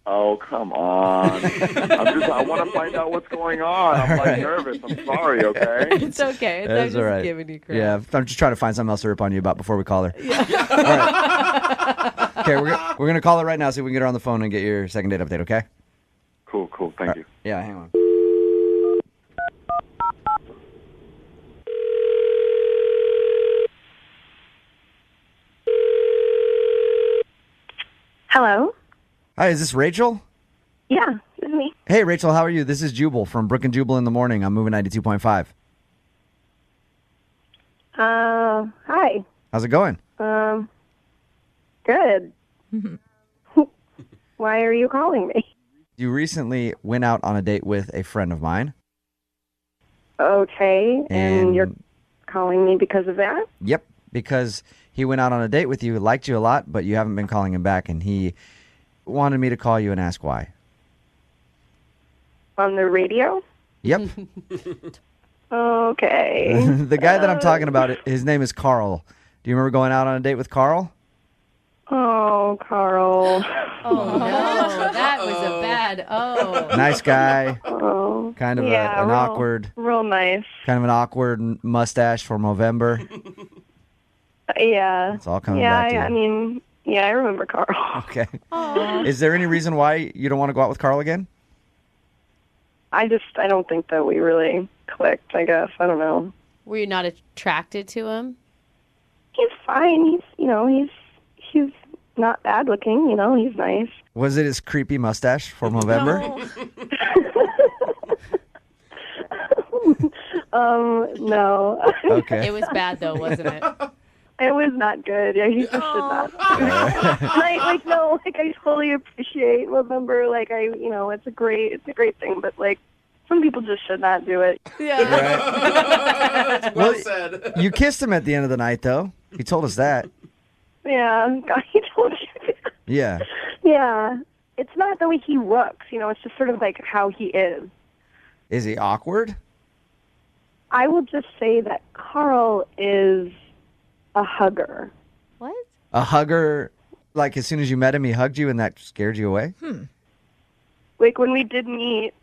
G: Oh, come on. I want to find out what's going on. I'm nervous. I'm sorry, okay?
W: It's okay. I'm just
B: all right.
W: giving you credit.
B: Yeah, I'm just trying to find something else to rip on you about before we call her. Yeah. All right. Okay, we're going to call her right now, see if we can get her on the phone and get your second date update, okay?
G: Cool. Thank you.
B: Yeah, hang on.
E: Hello?
B: Hi, is this Rachel?
E: Yeah, it's me.
B: Hey, Rachel, how are you? This is Jubal from Brooke and Jubal in the Morning. I'm moving 92.5.
E: Hi.
B: How's it going?
E: Good. Why are you calling me?
B: You recently went out on a date with a friend of mine.
E: Okay, and you're calling me because of that?
B: Yep, because he went out on a date with you, liked you a lot, but you haven't been calling him back, and he wanted me to call you and ask why.
E: On the radio?
B: Yep.
E: Okay.
B: The guy that I'm talking about, his name is Carl. Do you remember going out on a date with Carl?
E: Oh, Carl.
W: Oh, no. That was a bad
B: Nice guy.
E: Oh.
B: Kind of an
E: real,
B: awkward.
E: Real nice.
B: Kind of an awkward mustache for Movember.
E: Yeah.
B: It's all coming back to you.
E: I remember Carl.
B: Okay. Is there any reason why you don't want to go out with Carl again?
E: I don't think that we really clicked, I guess. I don't know.
W: Were you not attracted to him?
E: He's fine. He's not bad looking, he's nice.
B: Was it his creepy mustache for Movember?
E: No.
B: Okay.
W: It was bad though, wasn't it?
E: It was not good. Yeah, he just should not. I totally appreciate Movember. It's a great thing, but some people just should not do it.
W: Yeah.
B: Right. Well said. You kissed him at the end of the night, though. He told us that.
E: Yeah, God, he told you.
B: Yeah.
E: Yeah. It's not the way he looks, it's just sort of how he is.
B: Is he awkward?
E: I will just say that Carl is a hugger.
W: What?
B: A hugger, as soon as you met him, he hugged you and that scared you away?
E: When we did meet,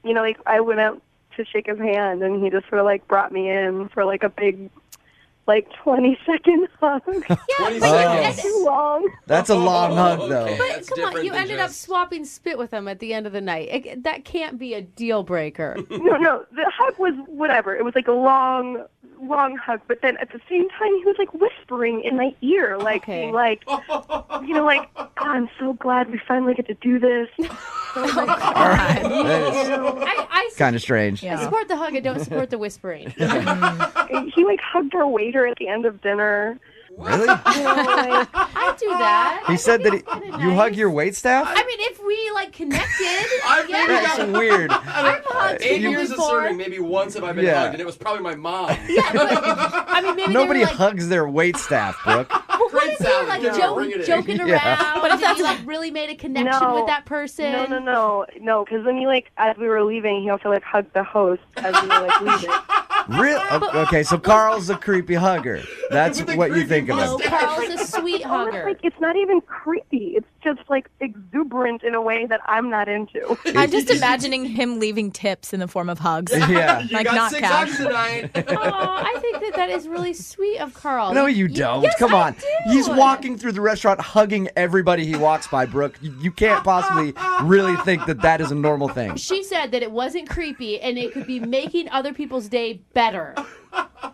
E: I went out to shake his hand and he just sort of brought me in for a big 20-second hug.
V: 20 seconds.
E: Too long.
B: That's a long hug, though.
W: But come on, you ended up swapping spit with him at the end of the night. That can't be a deal breaker.
E: No, the hug was whatever. It was a long hug, but then at the same time he was whispering in my ear, being oh, I'm so glad we finally get to do this.
W: Oh my God.
B: That is kind of strange.
W: I support the hug. I don't support the whispering.
E: He hugged our waiter at the end of dinner.
B: Really?
W: I do that.
B: He said that you hug your waitstaff?
W: I mean, if we connected,
B: That's weird.
W: I've hugged
V: 8
W: people
V: years of
W: before.
V: serving, maybe once have I been hugged, and it was probably my mom.
W: Yeah, but I mean, maybe
B: nobody
W: they were
B: hugs their waitstaff, Brooke.
W: Well, what if they were joking around?
B: Yeah.
W: But if that's really made a connection with that person?
E: No. Because then as we were leaving, he also hugged the host as we were leaving.
B: Really? Okay, so Carl's a creepy hugger. That's what you think of him.
W: No, Carl's a sweet hugger.
E: It's not even creepy. It's just exuberant. exuberant in a way that I'm not into.
H: I'm just imagining him leaving tips in the form of hugs.
B: Yeah.
V: You
H: Like
V: got
H: not
V: 6
H: cash.
V: hugs tonight.
T: I think that is really sweet of Carl.
I: No, you don't.
T: Yes,
I: Come on.
T: I do.
I: He's walking through the restaurant hugging everybody he walks by, Brooke. You can't possibly really think that that is a normal thing.
T: She said that it wasn't creepy and it could be making other people's day better.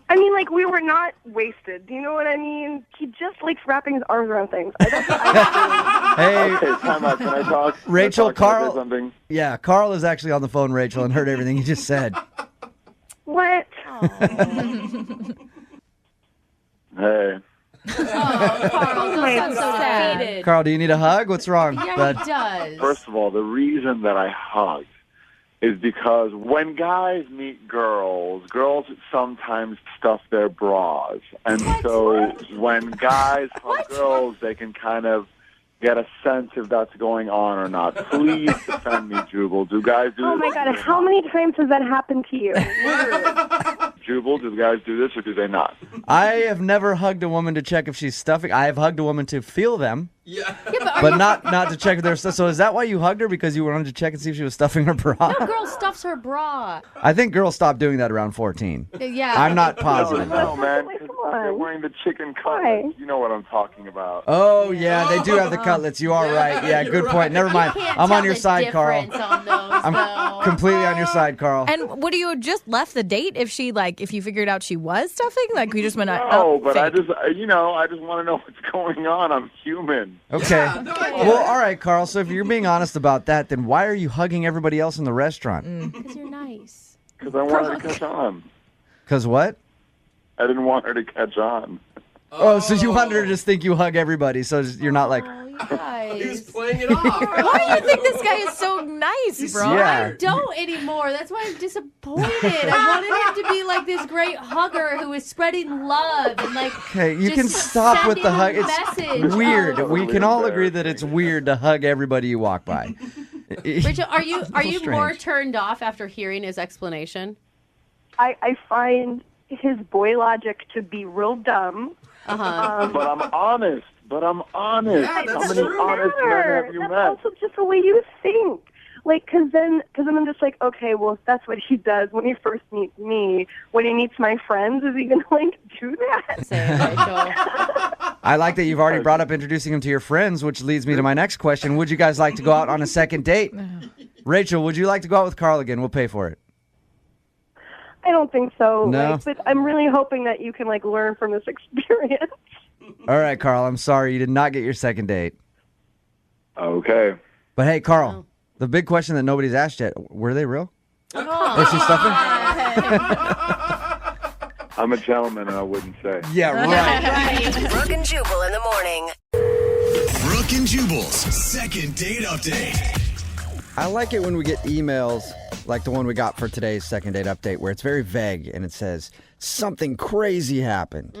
E: I mean, like, we were not wasted. Do you know what I mean? He just likes wrapping his arms around things.
I: Hey,
G: Okay, time out. Can I talk?
I: Rachel,
G: Can I say
I: Carl.
G: something?
I: Yeah, Carl is actually on the phone, Rachel, and heard everything you just said.
E: What?
G: Hey.
T: Carl, don't sound so sad.
I: Carl, do you need a hug? What's wrong?
T: Yeah,
I: bud?
T: he does.
G: First of all, the reason that I hugged is because when guys meet girls sometimes stuff their bras. And so when guys hug girls, they can kind of get a sense if that's going on or not. Please defend me, Jubal. Do guys do
E: Oh
G: this?
E: my God, how many times has that happened to you?
G: Jubal, do guys do this or do they not?
I: I have never hugged a woman to check if she's stuffing. I have hugged a woman to feel them.
V: Yeah.
I: But not to check if they're stuff. So is that why you hugged her? Because you wanted to check and see if she was stuffing her bra?
T: No girl stuffs her bra.
I: I think girls stopped doing that around 14.
T: Yeah.
I: I'm not positive.
G: No, man, 'cause they're wearing the chicken cutlets. You know what I'm talking about.
I: Oh, yeah, they do have the cutlets. You are right. Yeah, good point. Never mind. I'm on your side, Carl. I'm completely on your side, Carl.
H: And would you have just left the date if if you figured out she was stuffing? Like, we just went out.
G: No, but I just want to know what's going on. I'm human.
I: Okay. Well, all right, Carl. So if you're being honest about that, then why are you hugging everybody else in the restaurant?
T: Because you're nice.
G: Because I wanted to catch on.
I: Because what?
G: I didn't want her to catch on.
I: Oh, so you wanted her to just think you hug everybody, so you're not like...
V: He was playing it off.
H: Why do you think this guy is so nice, bro?
I: Yeah.
T: I don't anymore. That's why I'm disappointed. I wanted him to be like this great hugger who is spreading love and like.
I: Okay, you
T: just
I: can stop with the hug.
T: sending a
I: It's
T: message
I: weird.
T: of-
I: We can all agree that it's weird to hug everybody you walk by.
T: Rachel, are you
I: strange.
T: more turned off after hearing his explanation?
E: I find his boy logic to be real dumb.
G: But I'm honest. How many honest men have you
E: That's
G: met?
E: also just the way you think. Like, because then I'm just like, okay, well, if that's what he does when he first meets me, when he meets my friends, is he going to, like, do that?
T: Say it, Rachel.
I: I like that you've already brought up introducing him to your friends, which leads me to my next question. Would you guys like to go out on a second date? Rachel, would you like to go out with Carl again? We'll pay for it.
E: I don't think so.
I: No?
E: Like, but I'm really hoping that you can, like, learn from this experience.
I: All right, Carl, I'm sorry you did not get your second date.
G: Okay.
I: But hey, Carl, the big question that nobody's asked yet, were they real? Is she stuffing?
G: I'm a gentleman, and I wouldn't say.
I: Yeah, right.
A: Brooke and Jubal in the morning.
R: Brooke and Jubal's second date update.
I: I like it when we get emails like the one we got for today's second date update where it's very vague and it says, something crazy happened.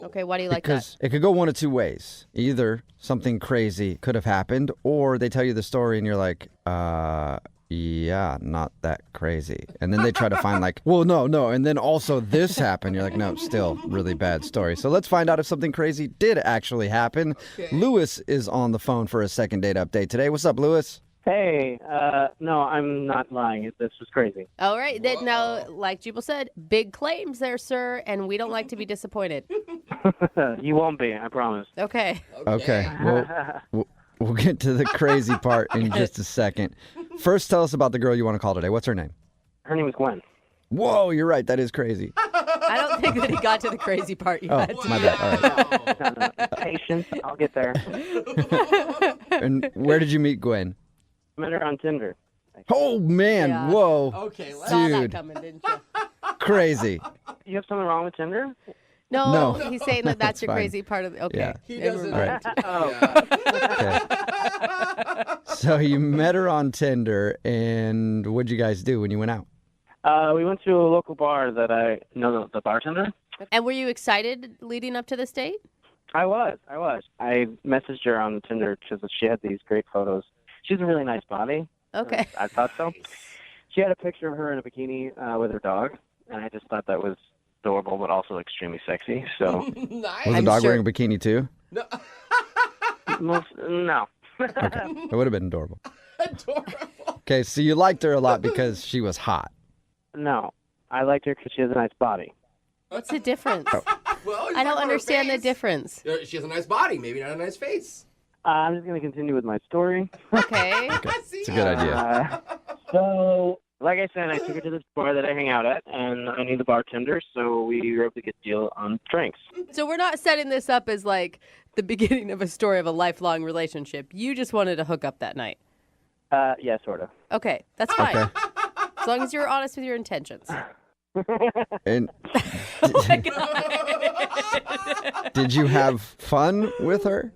T: Okay, why do you like
I: Because it could go one of two ways. Either something crazy could have happened, or they tell you the story and you're like, yeah, not that crazy. And then they try to find like, well, no. And then also this happened. You're like, no, still really bad story. So let's find out if something crazy did actually happen. Okay. Lewis is on the phone for a second date update today. What's up, Lewis?
J: Hey, no, I'm not lying. This was crazy.
T: All right. Now, like Jubal said, big claims there, sir, and we don't like to be disappointed.
J: You won't be, I promise.
T: Okay.
I: Okay. We'll get to the crazy part in just a second. First, tell us about the girl you want to call today. What's her name?
J: Her name is Gwen.
I: Whoa, you're right. That is crazy.
T: I don't think that he got to the crazy part yet.
I: Oh, my bad. All right.
J: No. Patience. I'll get there.
I: And where did you meet Gwen?
J: I met her on Tinder.
I: Oh, man.
T: Yeah.
I: Whoa.
J: Okay,
T: Saw that
I: Dude.
T: coming, didn't you?
I: Crazy.
J: You have something wrong with Tinder?
T: No,
I: No.
T: he's saying that that's
I: That's
T: your
I: fine.
T: crazy part of the... Okay.
I: Yeah.
V: He
T: Never
V: doesn't.
T: mind.
I: Okay. So you met her on Tinder, and what'd you guys do when you went out?
J: We went to a local bar that I know the bartender.
T: And were you excited leading up to this date?
J: I was. I messaged her on Tinder because she had these great photos. She has a really nice body.
T: Okay.
J: I thought so. She had a picture of her in a bikini with her dog, and I just thought that was adorable, but also extremely sexy. So
V: Nice.
I: Was the dog wearing a bikini too?
J: no.
I: Okay. It would have been adorable.
V: Adorable.
I: Okay, so you liked her a lot because she was hot.
J: No, I liked her because she has a nice body.
W: What's the difference?
V: Well,
W: I don't understand the difference.
V: She has a nice body, maybe not a nice face.
J: I'm just going to continue with my story.
W: Okay.
I: It's a good idea.
J: So, like I said, I took her to this bar that I hang out at, and I knew the bartender, so we were able to get a deal on drinks.
W: So we're not setting this up as like the beginning of a story of a lifelong relationship. You just wanted to hook up that night.
J: Yeah, sort of.
W: Okay, that's fine.
I: Okay.
W: As long as you're honest with your intentions.
I: And
W: Oh my
I: did you have fun with her?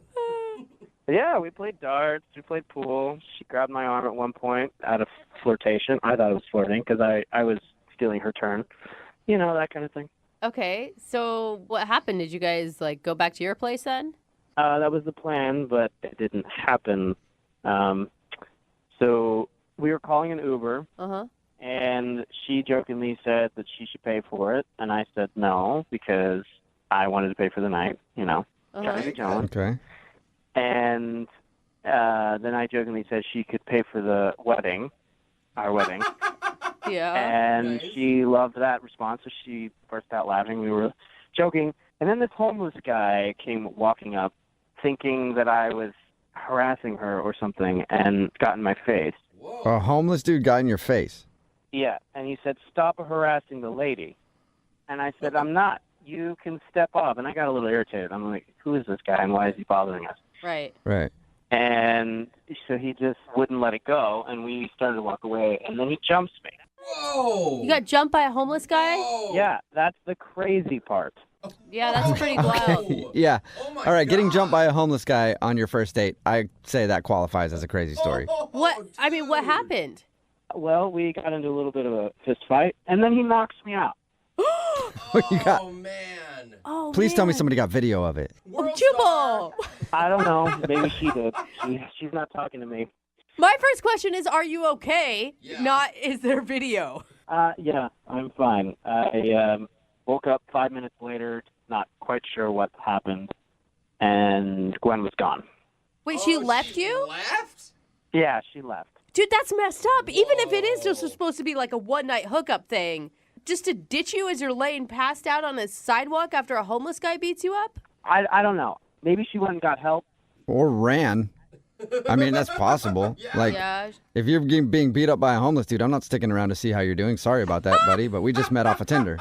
J: Yeah, we played darts, we played pool. She grabbed my arm at one point out of flirtation. I thought it was flirting because I was stealing her turn. You know, that kind of thing.
W: Okay, so what happened? Did you guys like go back to your place then?
J: That was the plan, but it didn't happen. So we were calling an Uber, and she jokingly said that she should pay for it, and I said no because I wanted to pay for the night, you know. Trying to be jealous.
I: Okay.
J: And then I jokingly said she could pay for the wedding, our wedding.
W: Yeah.
J: And she loved that response, so she burst out laughing. We were joking. And then this homeless guy came walking up thinking that I was harassing her or something and got in my face.
I: A homeless dude got in your face.
J: Yeah, and he said, "Stop harassing the lady." And I said, "I'm not. You can step up." And I got a little irritated. I'm like, who is this guy and why is he bothering us?
W: Right.
I: Right.
J: And so he just wouldn't let it go, and we started to walk away, and then he jumps me.
V: Whoa!
W: You got jumped by a homeless guy?
J: Yeah, that's the crazy part.
W: Yeah, that's pretty wild.
I: Yeah. All right, getting jumped by a homeless guy on your first date, I say that qualifies as a crazy story.
W: What? I mean, what happened?
J: Well, we got into a little bit of a fist fight, and then he knocks me out.
I: You got,
V: Oh, man.
W: Oh,
I: please tell me somebody got video of it.
W: Jubal!
J: I don't know. Maybe she did. She's not talking to me.
W: My first question is, are you okay? Not, is there video?
J: Yeah, I'm fine. I woke up 5 minutes later, not quite sure what happened, and Gwen was gone.
W: Wait, she left you?
V: Left?
J: Yeah, she left.
W: Dude, that's messed up. Even if it is just supposed to be like a one-night hookup thing, just to ditch you as you're laying passed out on a sidewalk after a homeless guy beats you up?
J: I don't know. Maybe she went and got help.
I: Or ran. I mean, that's possible. Like, if you're being beat up by a homeless dude, I'm not sticking around to see how you're doing. Sorry about that, buddy, but we just met off of Tinder.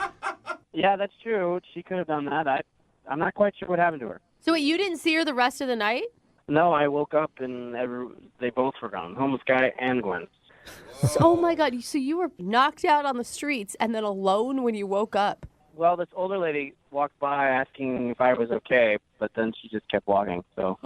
J: Yeah, that's true. She could have done that. I'm not quite sure what happened to her.
W: So wait, you didn't see her the rest of the night?
J: No, I woke up and they both were gone. Homeless guy and Gwen.
W: Oh my God, so you were knocked out on the streets and then alone when you woke up?
J: Well, this older lady walked by asking if I was okay, but then she just kept walking. So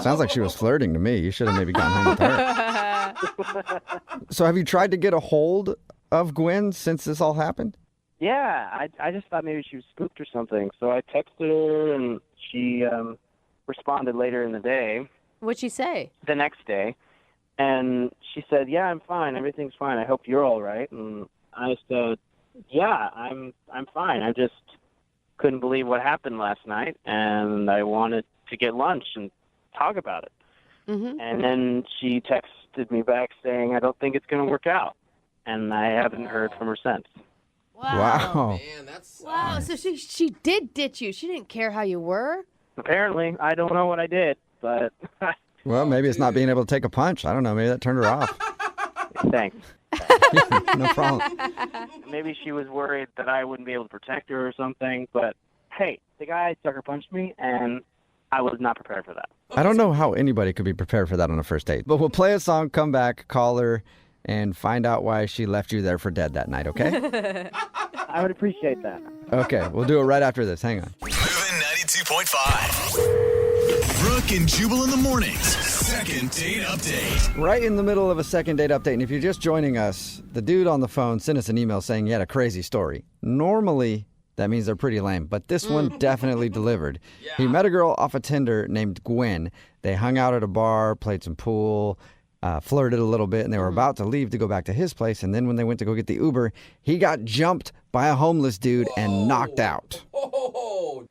I: Sounds like she was flirting to me. You should have maybe gone home with her. So have you tried to get a hold of Gwen since this all happened?
J: Yeah, I just thought maybe she was spooked or something. So I texted her, and she responded later in the day.
W: What'd she say?
J: The next day. And she said, "Yeah, I'm fine. Everything's fine. I hope you're all right." And I said, "Yeah, I'm fine. I just couldn't believe what happened last night, and I wanted to get lunch and talk about it."
W: Mm-hmm.
J: And then she texted me back saying, "I don't think it's going to work out." And I haven't heard from her since.
I: Wow.
V: Man, that's
W: Wow, so she did ditch you. She didn't care how you were?
J: Apparently, I don't know what I did, but
I: Well, maybe it's not being able to take a punch. I don't know. Maybe that turned her off.
J: thanks.
I: No problem.
J: Maybe she was worried that I wouldn't be able to protect her or something, but hey, the guy sucker punched me, and I was not prepared for that.
I: I don't know how anybody could be prepared for that on a first date. But we'll play a song, come back, call her, and find out why she left you there for dead that night, okay?
J: I would appreciate that.
I: Okay, we'll do it right after this. Hang on.
R: Moving 92.5. Brooke and Jubal in the mornings. Second date update.
I: Right in the middle of a second date update, and if you're just joining us, the dude on the phone sent us an email saying he had a crazy story. Normally, that means they're pretty lame, but this one definitely delivered. He met a girl off of Tinder named Gwen. They hung out at a bar, played some pool, flirted a little bit, and they were about to leave to go back to his place. And then when they went to go get the Uber, he got jumped by a homeless dude and knocked out.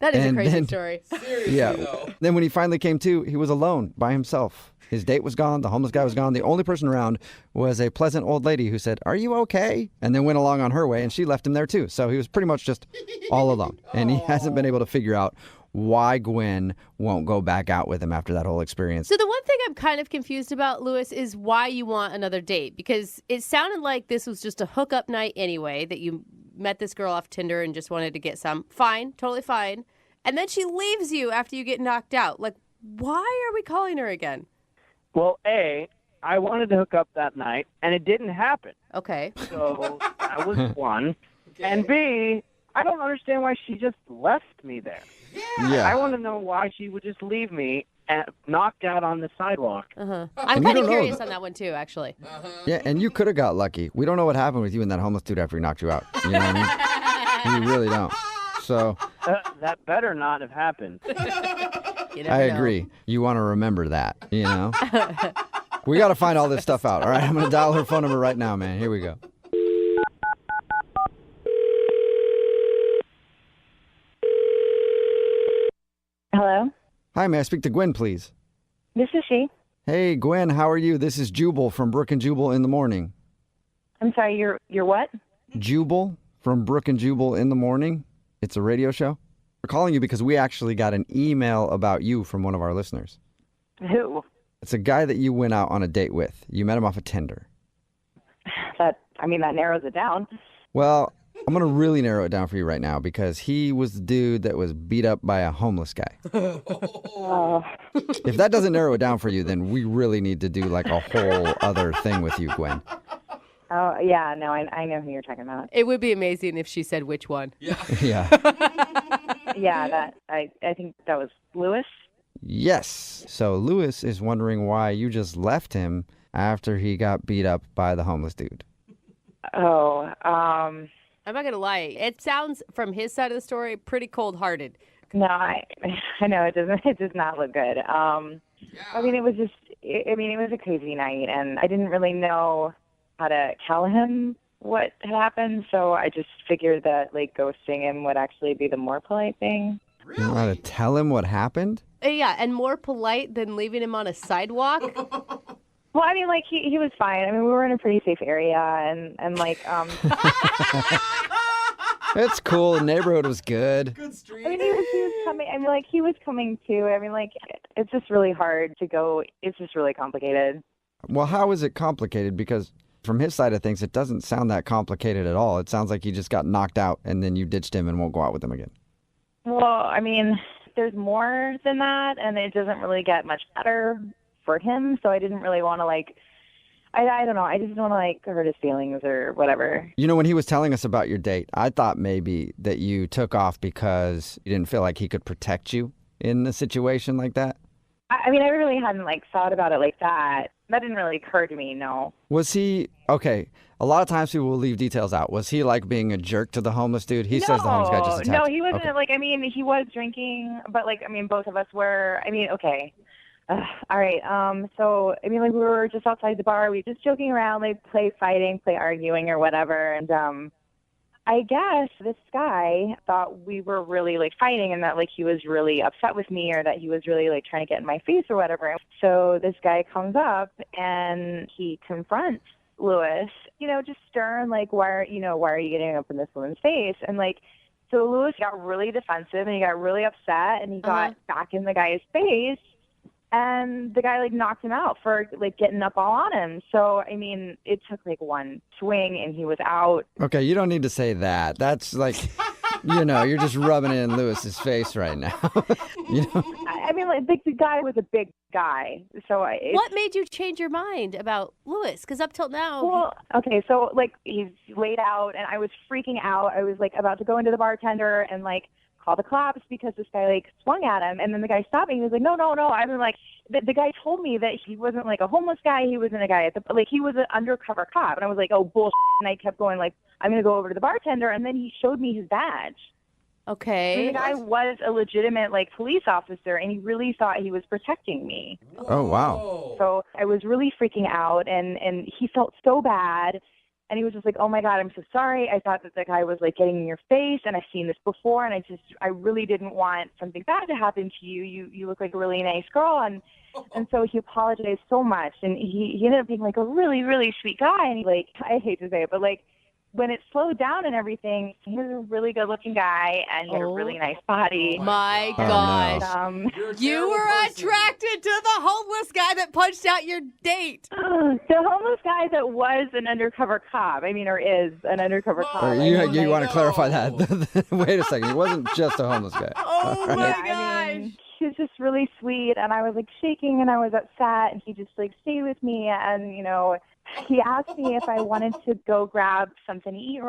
W: That is a
I: And
W: crazy
I: then-
W: story.
I: Yeah. Then when he finally came to, he was alone by himself. His date was gone. The homeless guy was gone. The only person around was a pleasant old lady who said, "Are you okay?" And then went along on her way, and she left him there too. So he was pretty much just all alone. And he hasn't been able to figure out why Gwen won't go back out with him after that whole experience.
W: So the one thing I'm kind of confused about, Lewis, is why you want another date. Because it sounded like this was just a hookup night anyway, that you met this girl off Tinder and just wanted to get some. Fine, totally fine. And then she leaves you after you get knocked out. Like, why are we calling her again?
J: Well, A, I wanted to hook up that night, and it didn't happen.
W: Okay.
J: So that was one. And B, I don't understand why she just left me there.
I: Yeah.
J: I want to know why she would just leave me knocked out on the sidewalk.
W: I'm
I: And we
W: kind of
I: don't know.
W: curious on that one, too, actually.
I: Yeah, and you could have got lucky. We don't know what happened with you and that homeless dude after he knocked you out. You know what I mean? We really don't. So
J: That better not have happened.
I: I agree. You want to remember that, you know? We got to find all this stuff out. All right, I'm going to dial her phone number right now, man. Here we go.
E: Hello?
I: Hi, may I speak to Gwen, please?
E: This is she.
I: Hey, Gwen, how are you? This is Jubal from Brooke and Jubal in the morning.
E: I'm sorry, you're what?
I: Jubal from Brooke and Jubal in the morning. It's a radio show. We're calling you because we actually got an email about you from one of our listeners.
E: Who?
I: It's a guy that you went out on a date with. You met him off of Tinder.
E: That narrows it down.
I: Well, I'm going to really narrow it down for you right now because he was the dude that was beat up by a homeless guy. If that doesn't narrow it down for you, then we really need to do like a whole other thing with you, Gwen.
E: Oh, yeah, no, I know who you're talking about.
W: It would be amazing if she said which one.
I: Yeah.
E: Yeah, I think that was Lewis.
I: Yes. So Lewis is wondering why you just left him after he got beat up by the homeless dude.
E: Oh,
W: I'm not going to lie. It sounds, from his side of the story, pretty cold-hearted.
E: no, I know it does not look good. I mean, it was a crazy night, and I didn't really know how to tell him what had happened, so I just figured that, like, ghosting him would actually be the more polite thing.
I: You know how to tell him what happened?
W: Yeah, and more polite than leaving him on a sidewalk.
E: Well, I mean, like, he was fine. I mean, we were in a pretty safe area, and like,
I: It's cool. The neighborhood was good.
E: I mean, he was coming. I mean, like, he was coming too. I mean, like, it's just really hard to go. It's just really complicated.
I: Well, how is it complicated? Because from his side of things, it doesn't sound that complicated at all. It sounds like he just got knocked out and then you ditched him and won't go out with him again.
E: Well, I mean, there's more than that, and it doesn't really get much better for him. So I didn't really want to, like, I don't know. I just don't want to, like, hurt his feelings or whatever.
I: You know, when he was telling us about your date, I thought maybe that you took off because you didn't feel like he could protect you in a situation like that.
E: I mean, I really hadn't, like, thought about it like that. That didn't really occur to me, no.
I: Was he, okay, a lot of times people will leave details out. Was he like being a jerk to the homeless dude? He says the homeless guy just attacked.
E: No, he wasn't.
I: Okay.
E: Like, I mean, he was drinking, but, like, I mean, both of us were. I mean, okay. All right. So, I mean, like, we were just outside the bar. We were just joking around, like, play arguing or whatever. And I guess this guy thought we were really, like, fighting and that, like, he was really upset with me or that he was really, like, trying to get in my face or whatever. So this guy comes up and he confronts Lewis, you know, just stern, like, why are you getting up in this woman's face? And, like, so Lewis got really defensive and he got really upset and he got back in the guy's face. And the guy, like, knocked him out for, like, getting up all on him. So, I mean, it took, like, one swing and he was out.
I: Okay, you don't need to say that. That's like, you know, you're just rubbing it in Lewis's face right now. You know?
E: I mean, like, the guy was a big guy. So
W: what made you change your mind about Lewis? Because up till now...
E: Well, okay, so, like, he's laid out and I was freaking out. I was, like, about to go into the bartender and, like, call the cops because this guy, like, swung at him. And then the guy stopped me. He was like, no. I mean, like, the guy told me that he wasn't, like, a homeless guy. He wasn't a guy at the, like, he was an undercover cop. And I was like, oh, bullshit. And I kept going, like, I'm going to go over to the bartender. And then he showed me his badge.
W: Okay.
K: The guy was a legitimate, like, police officer, and he really thought he was protecting me.
I: Oh, wow.
K: So I was really freaking out, and he felt so bad. And he was just like, oh, my God, I'm so sorry. I thought that the guy was, like, getting in your face, and I've seen this before, and I really didn't want something bad to happen to you. You look like a really nice girl. And so he apologized so much, and he ended up being, like, a really, really sweet guy. And, like, I hate to say it, but, like, when it slowed down and everything, he was a really good-looking guy, and he had a really nice body.
W: Oh my
K: gosh.
W: gosh. You were attracted to the homeless guy that punched out your date.
K: The homeless guy that was an undercover cop, or is an undercover cop.
I: You want to clarify that? Wait a second. He wasn't just a homeless guy.
W: Oh, my gosh.
K: He was just really sweet, and I was, like, shaking, and I was upset, and he just, like, stayed with me, and, he asked me if I wanted to go grab something to eat,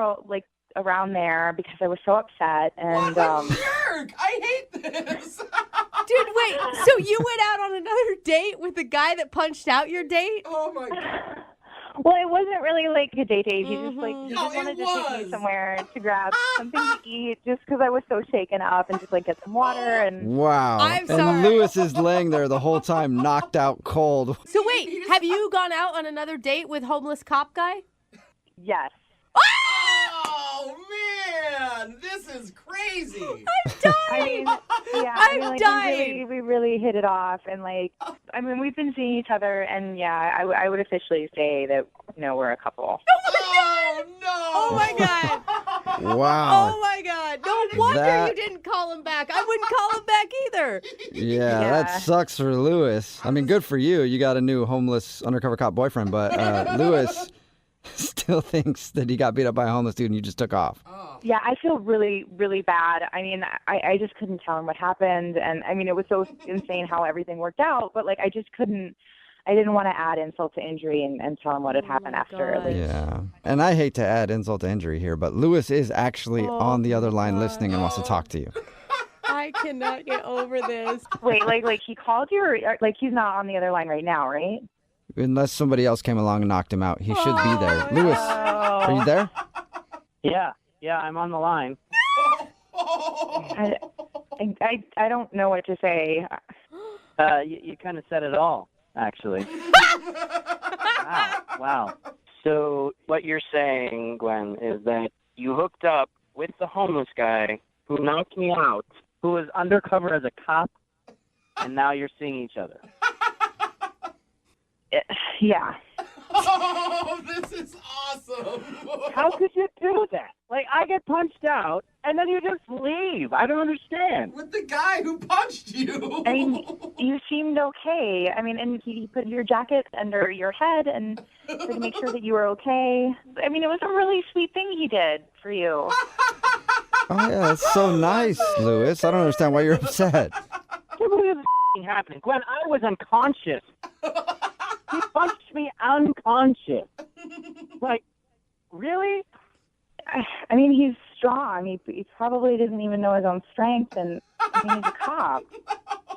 K: around there, because I was so upset, and,
V: Jerk! I hate this!
W: Dude, wait, so you went out on another date with the guy that punched out your date?
V: Oh, my God.
K: Well, it wasn't really like a date. He just wanted to take me somewhere to grab something to eat, just because I was so shaken up, and just like get some water. And
I: Wow.
W: I'm
I: and
W: sorry.
I: Lewis is laying there the whole time, knocked out cold.
W: So wait, have you gone out on another date with homeless cop guy?
K: Yes.
V: Oh, man! This is crazy!
W: I'm dying!
K: I'm dying! We really hit it off, and we've been seeing each other, and I would officially say that, we're a couple.
V: Oh, no!
W: Oh, my God!
I: Wow.
W: Oh, my God! No wonder you didn't call him back. I wouldn't call him back either.
I: Yeah, that sucks for Lewis. I mean, good for you. You got a new homeless undercover cop boyfriend, but Lewis still thinks that he got beat up by a homeless dude and you just took off.
K: Yeah, I feel really, really bad. I just couldn't tell him what happened. And, it was so insane how everything worked out. But, I just couldn't. I didn't want to add insult to injury and tell him what had happened after.
I: Yeah. And I hate to add insult to injury here, but Lewis is actually on the other line listening and wants to talk to you.
W: I cannot get over this.
K: Wait, he called you? Or, he's not on the other line right now, right?
I: Unless somebody else came along and knocked him out. He should be there. Lewis, are you there?
J: Yeah, I'm on the line.
K: I don't know what to say.
J: You kind of said it all, actually. Wow. So what you're saying, Gwen, is that you hooked up with the homeless guy who knocked me out, who was undercover as a cop, and now you're seeing each other.
K: Yeah.
V: Oh, this is awesome.
J: How could you do that? I get punched out, and then you just leave. I don't understand.
V: With the guy who punched you.
K: You seemed okay. And he put your jacket under your head and to make sure that you were okay. It was a really sweet thing he did for you.
I: Oh, yeah, that's so nice, Lewis. I don't understand why you're upset.
J: What is happening? Gwen, I was unconscious. He punched me unconscious. Really?
K: He's strong. He probably doesn't even know his own strength, and he's a cop.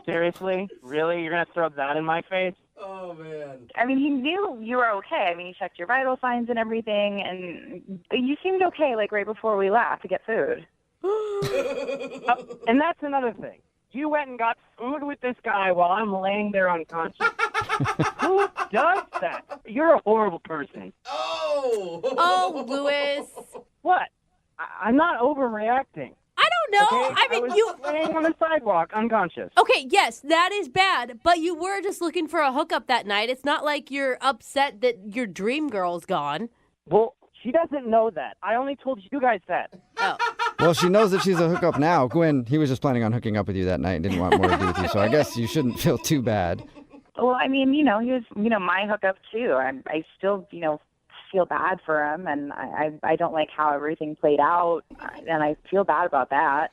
J: Seriously? Really? You're going to throw that in my face?
V: Oh, man.
K: He knew you were okay. He checked your vital signs and everything, and you seemed okay, right before we left to get food.
J: And that's another thing. You went and got food with this guy while I'm laying there unconscious. Who does that? You're a horrible person.
W: Oh, Lewis.
J: What? I'm not overreacting.
W: I don't know.
J: Okay? I was laying on the sidewalk unconscious.
W: Okay, yes, that is bad, but you were just looking for a hookup that night. It's not like you're upset that your dream girl's gone.
J: Well, she doesn't know that. I only told you guys that.
W: Oh.
I: Well, she knows that she's a hookup now. Gwen, he was just planning on hooking up with you that night and didn't want more to do with you, so I guess you shouldn't feel too bad.
K: Well, he was, my hookup too. I still, feel bad for him, and I don't like how everything played out, and I feel bad about that.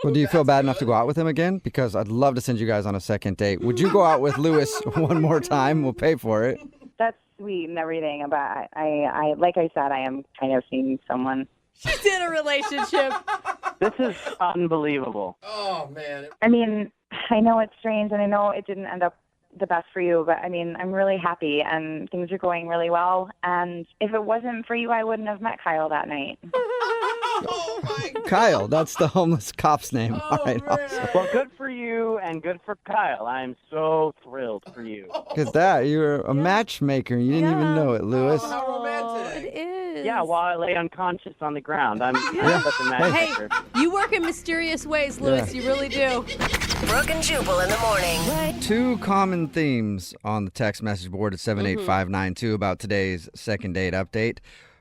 I: Well, do you feel bad enough to go out with him again? Because I'd love to send you guys on a second date. Would you go out with Lewis one more time? We'll pay for it.
K: That's sweet and everything, but I like I said, I am kind of seeing someone.
W: She's in a relationship.
J: This is unbelievable.
V: Oh, man.
K: I know it's strange, and I know it didn't end up the best for you, but I'm really happy, and things are going really well, and if it wasn't for you, I wouldn't have met Kyle that night.
V: Oh my God.
I: Kyle, that's the homeless cop's name. All right, awesome.
J: Well, good for you and good for Kyle. I'm so thrilled for you.
I: Look at that. You're a matchmaker. You didn't even know it, Lewis.
V: How romantic.
W: It is.
J: Yeah, while I lay unconscious on the ground. I'm such a
W: Hey,
J: matchmaker.
W: you work in mysterious ways, Lewis.
I: Yeah.
W: You really do.
A: Brooke and Jubal in the morning.
I: Two common themes on the text message board at 78592 about today's second date update.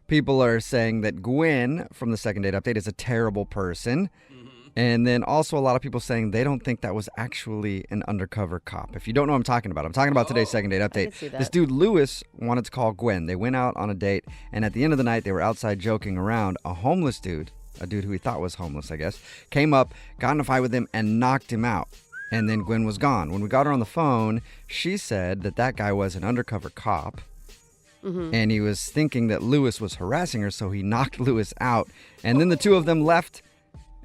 I: People are saying that Gwen from the second date update is a terrible person. And then also a lot of people saying they don't think that was actually an undercover cop. If you don't know what I'm talking about today's second date update. This dude, Lewis, wanted to call Gwen. They went out on a date, and at the end of the night, they were outside joking around. A homeless dude, a dude who he thought was homeless, I guess, came up, got in a fight with him, and knocked him out. And then Gwen was gone. When we got her on the phone, she said that guy was an undercover cop. And he was thinking that Lewis was harassing her, so he knocked Lewis out. And then the two of them left,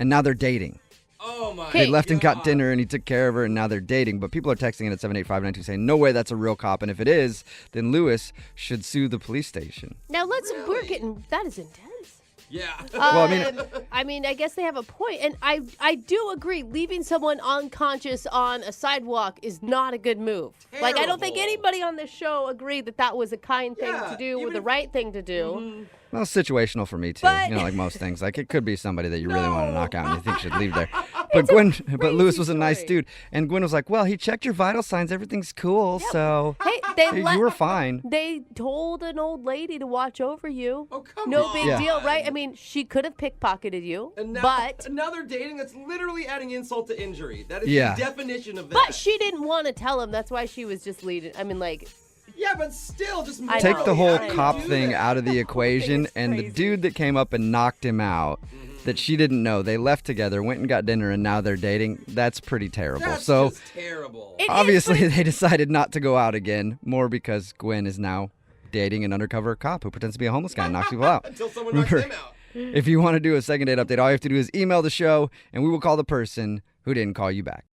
I: and now they're dating.
V: Oh my
I: They left and got
V: God.
I: dinner, and he took care of her, and now they're dating. But people are texting in at 78592 saying, no way that's a real cop. And if it is, then Lewis should sue the police station.
W: Now we're getting, that is intense.
V: Yeah.
I: Well,
W: I mean, I guess they have a point, and I do agree. Leaving someone unconscious on a sidewalk is not a good move. Like, I don't think anybody on this show agreed that was a kind thing to do or the right thing to do.
I: Well, it's situational for me, too.
W: But-
I: Like most things. Like, it could be somebody that you really want to knock out and you think should leave there. But Lewis was a nice dude. And Gwen was like, well, he checked your vital signs. Everything's cool, so
W: Hey,
I: you were fine.
W: They told an old lady to watch over you.
V: Oh, come
W: no
V: on.
W: big
I: Yeah.
W: deal, right? I mean, she could have pickpocketed you, but
V: now they're dating. That's literally adding insult to injury. That is
I: Yeah.
V: the definition of that.
W: but she didn't want to tell him. That's why she was just leading. I mean, like,
V: yeah, but still, just
W: I
I: Take
W: know.
I: the whole
W: I
I: cop
V: do
I: thing
V: that.
I: out of the equation, and the dude that came up and knocked him out that she didn't know, they left together, went and got dinner, and now they're dating. That's pretty terrible.
V: That's
I: So
V: just terrible.
I: obviously they decided not to go out again, more because Gwen is now dating an undercover cop who pretends to be a homeless guy and knocks people out.
V: Until someone knocks him out.
I: If you want to do a second date update, all you have to do is email the show, and we will call the person who didn't call you back.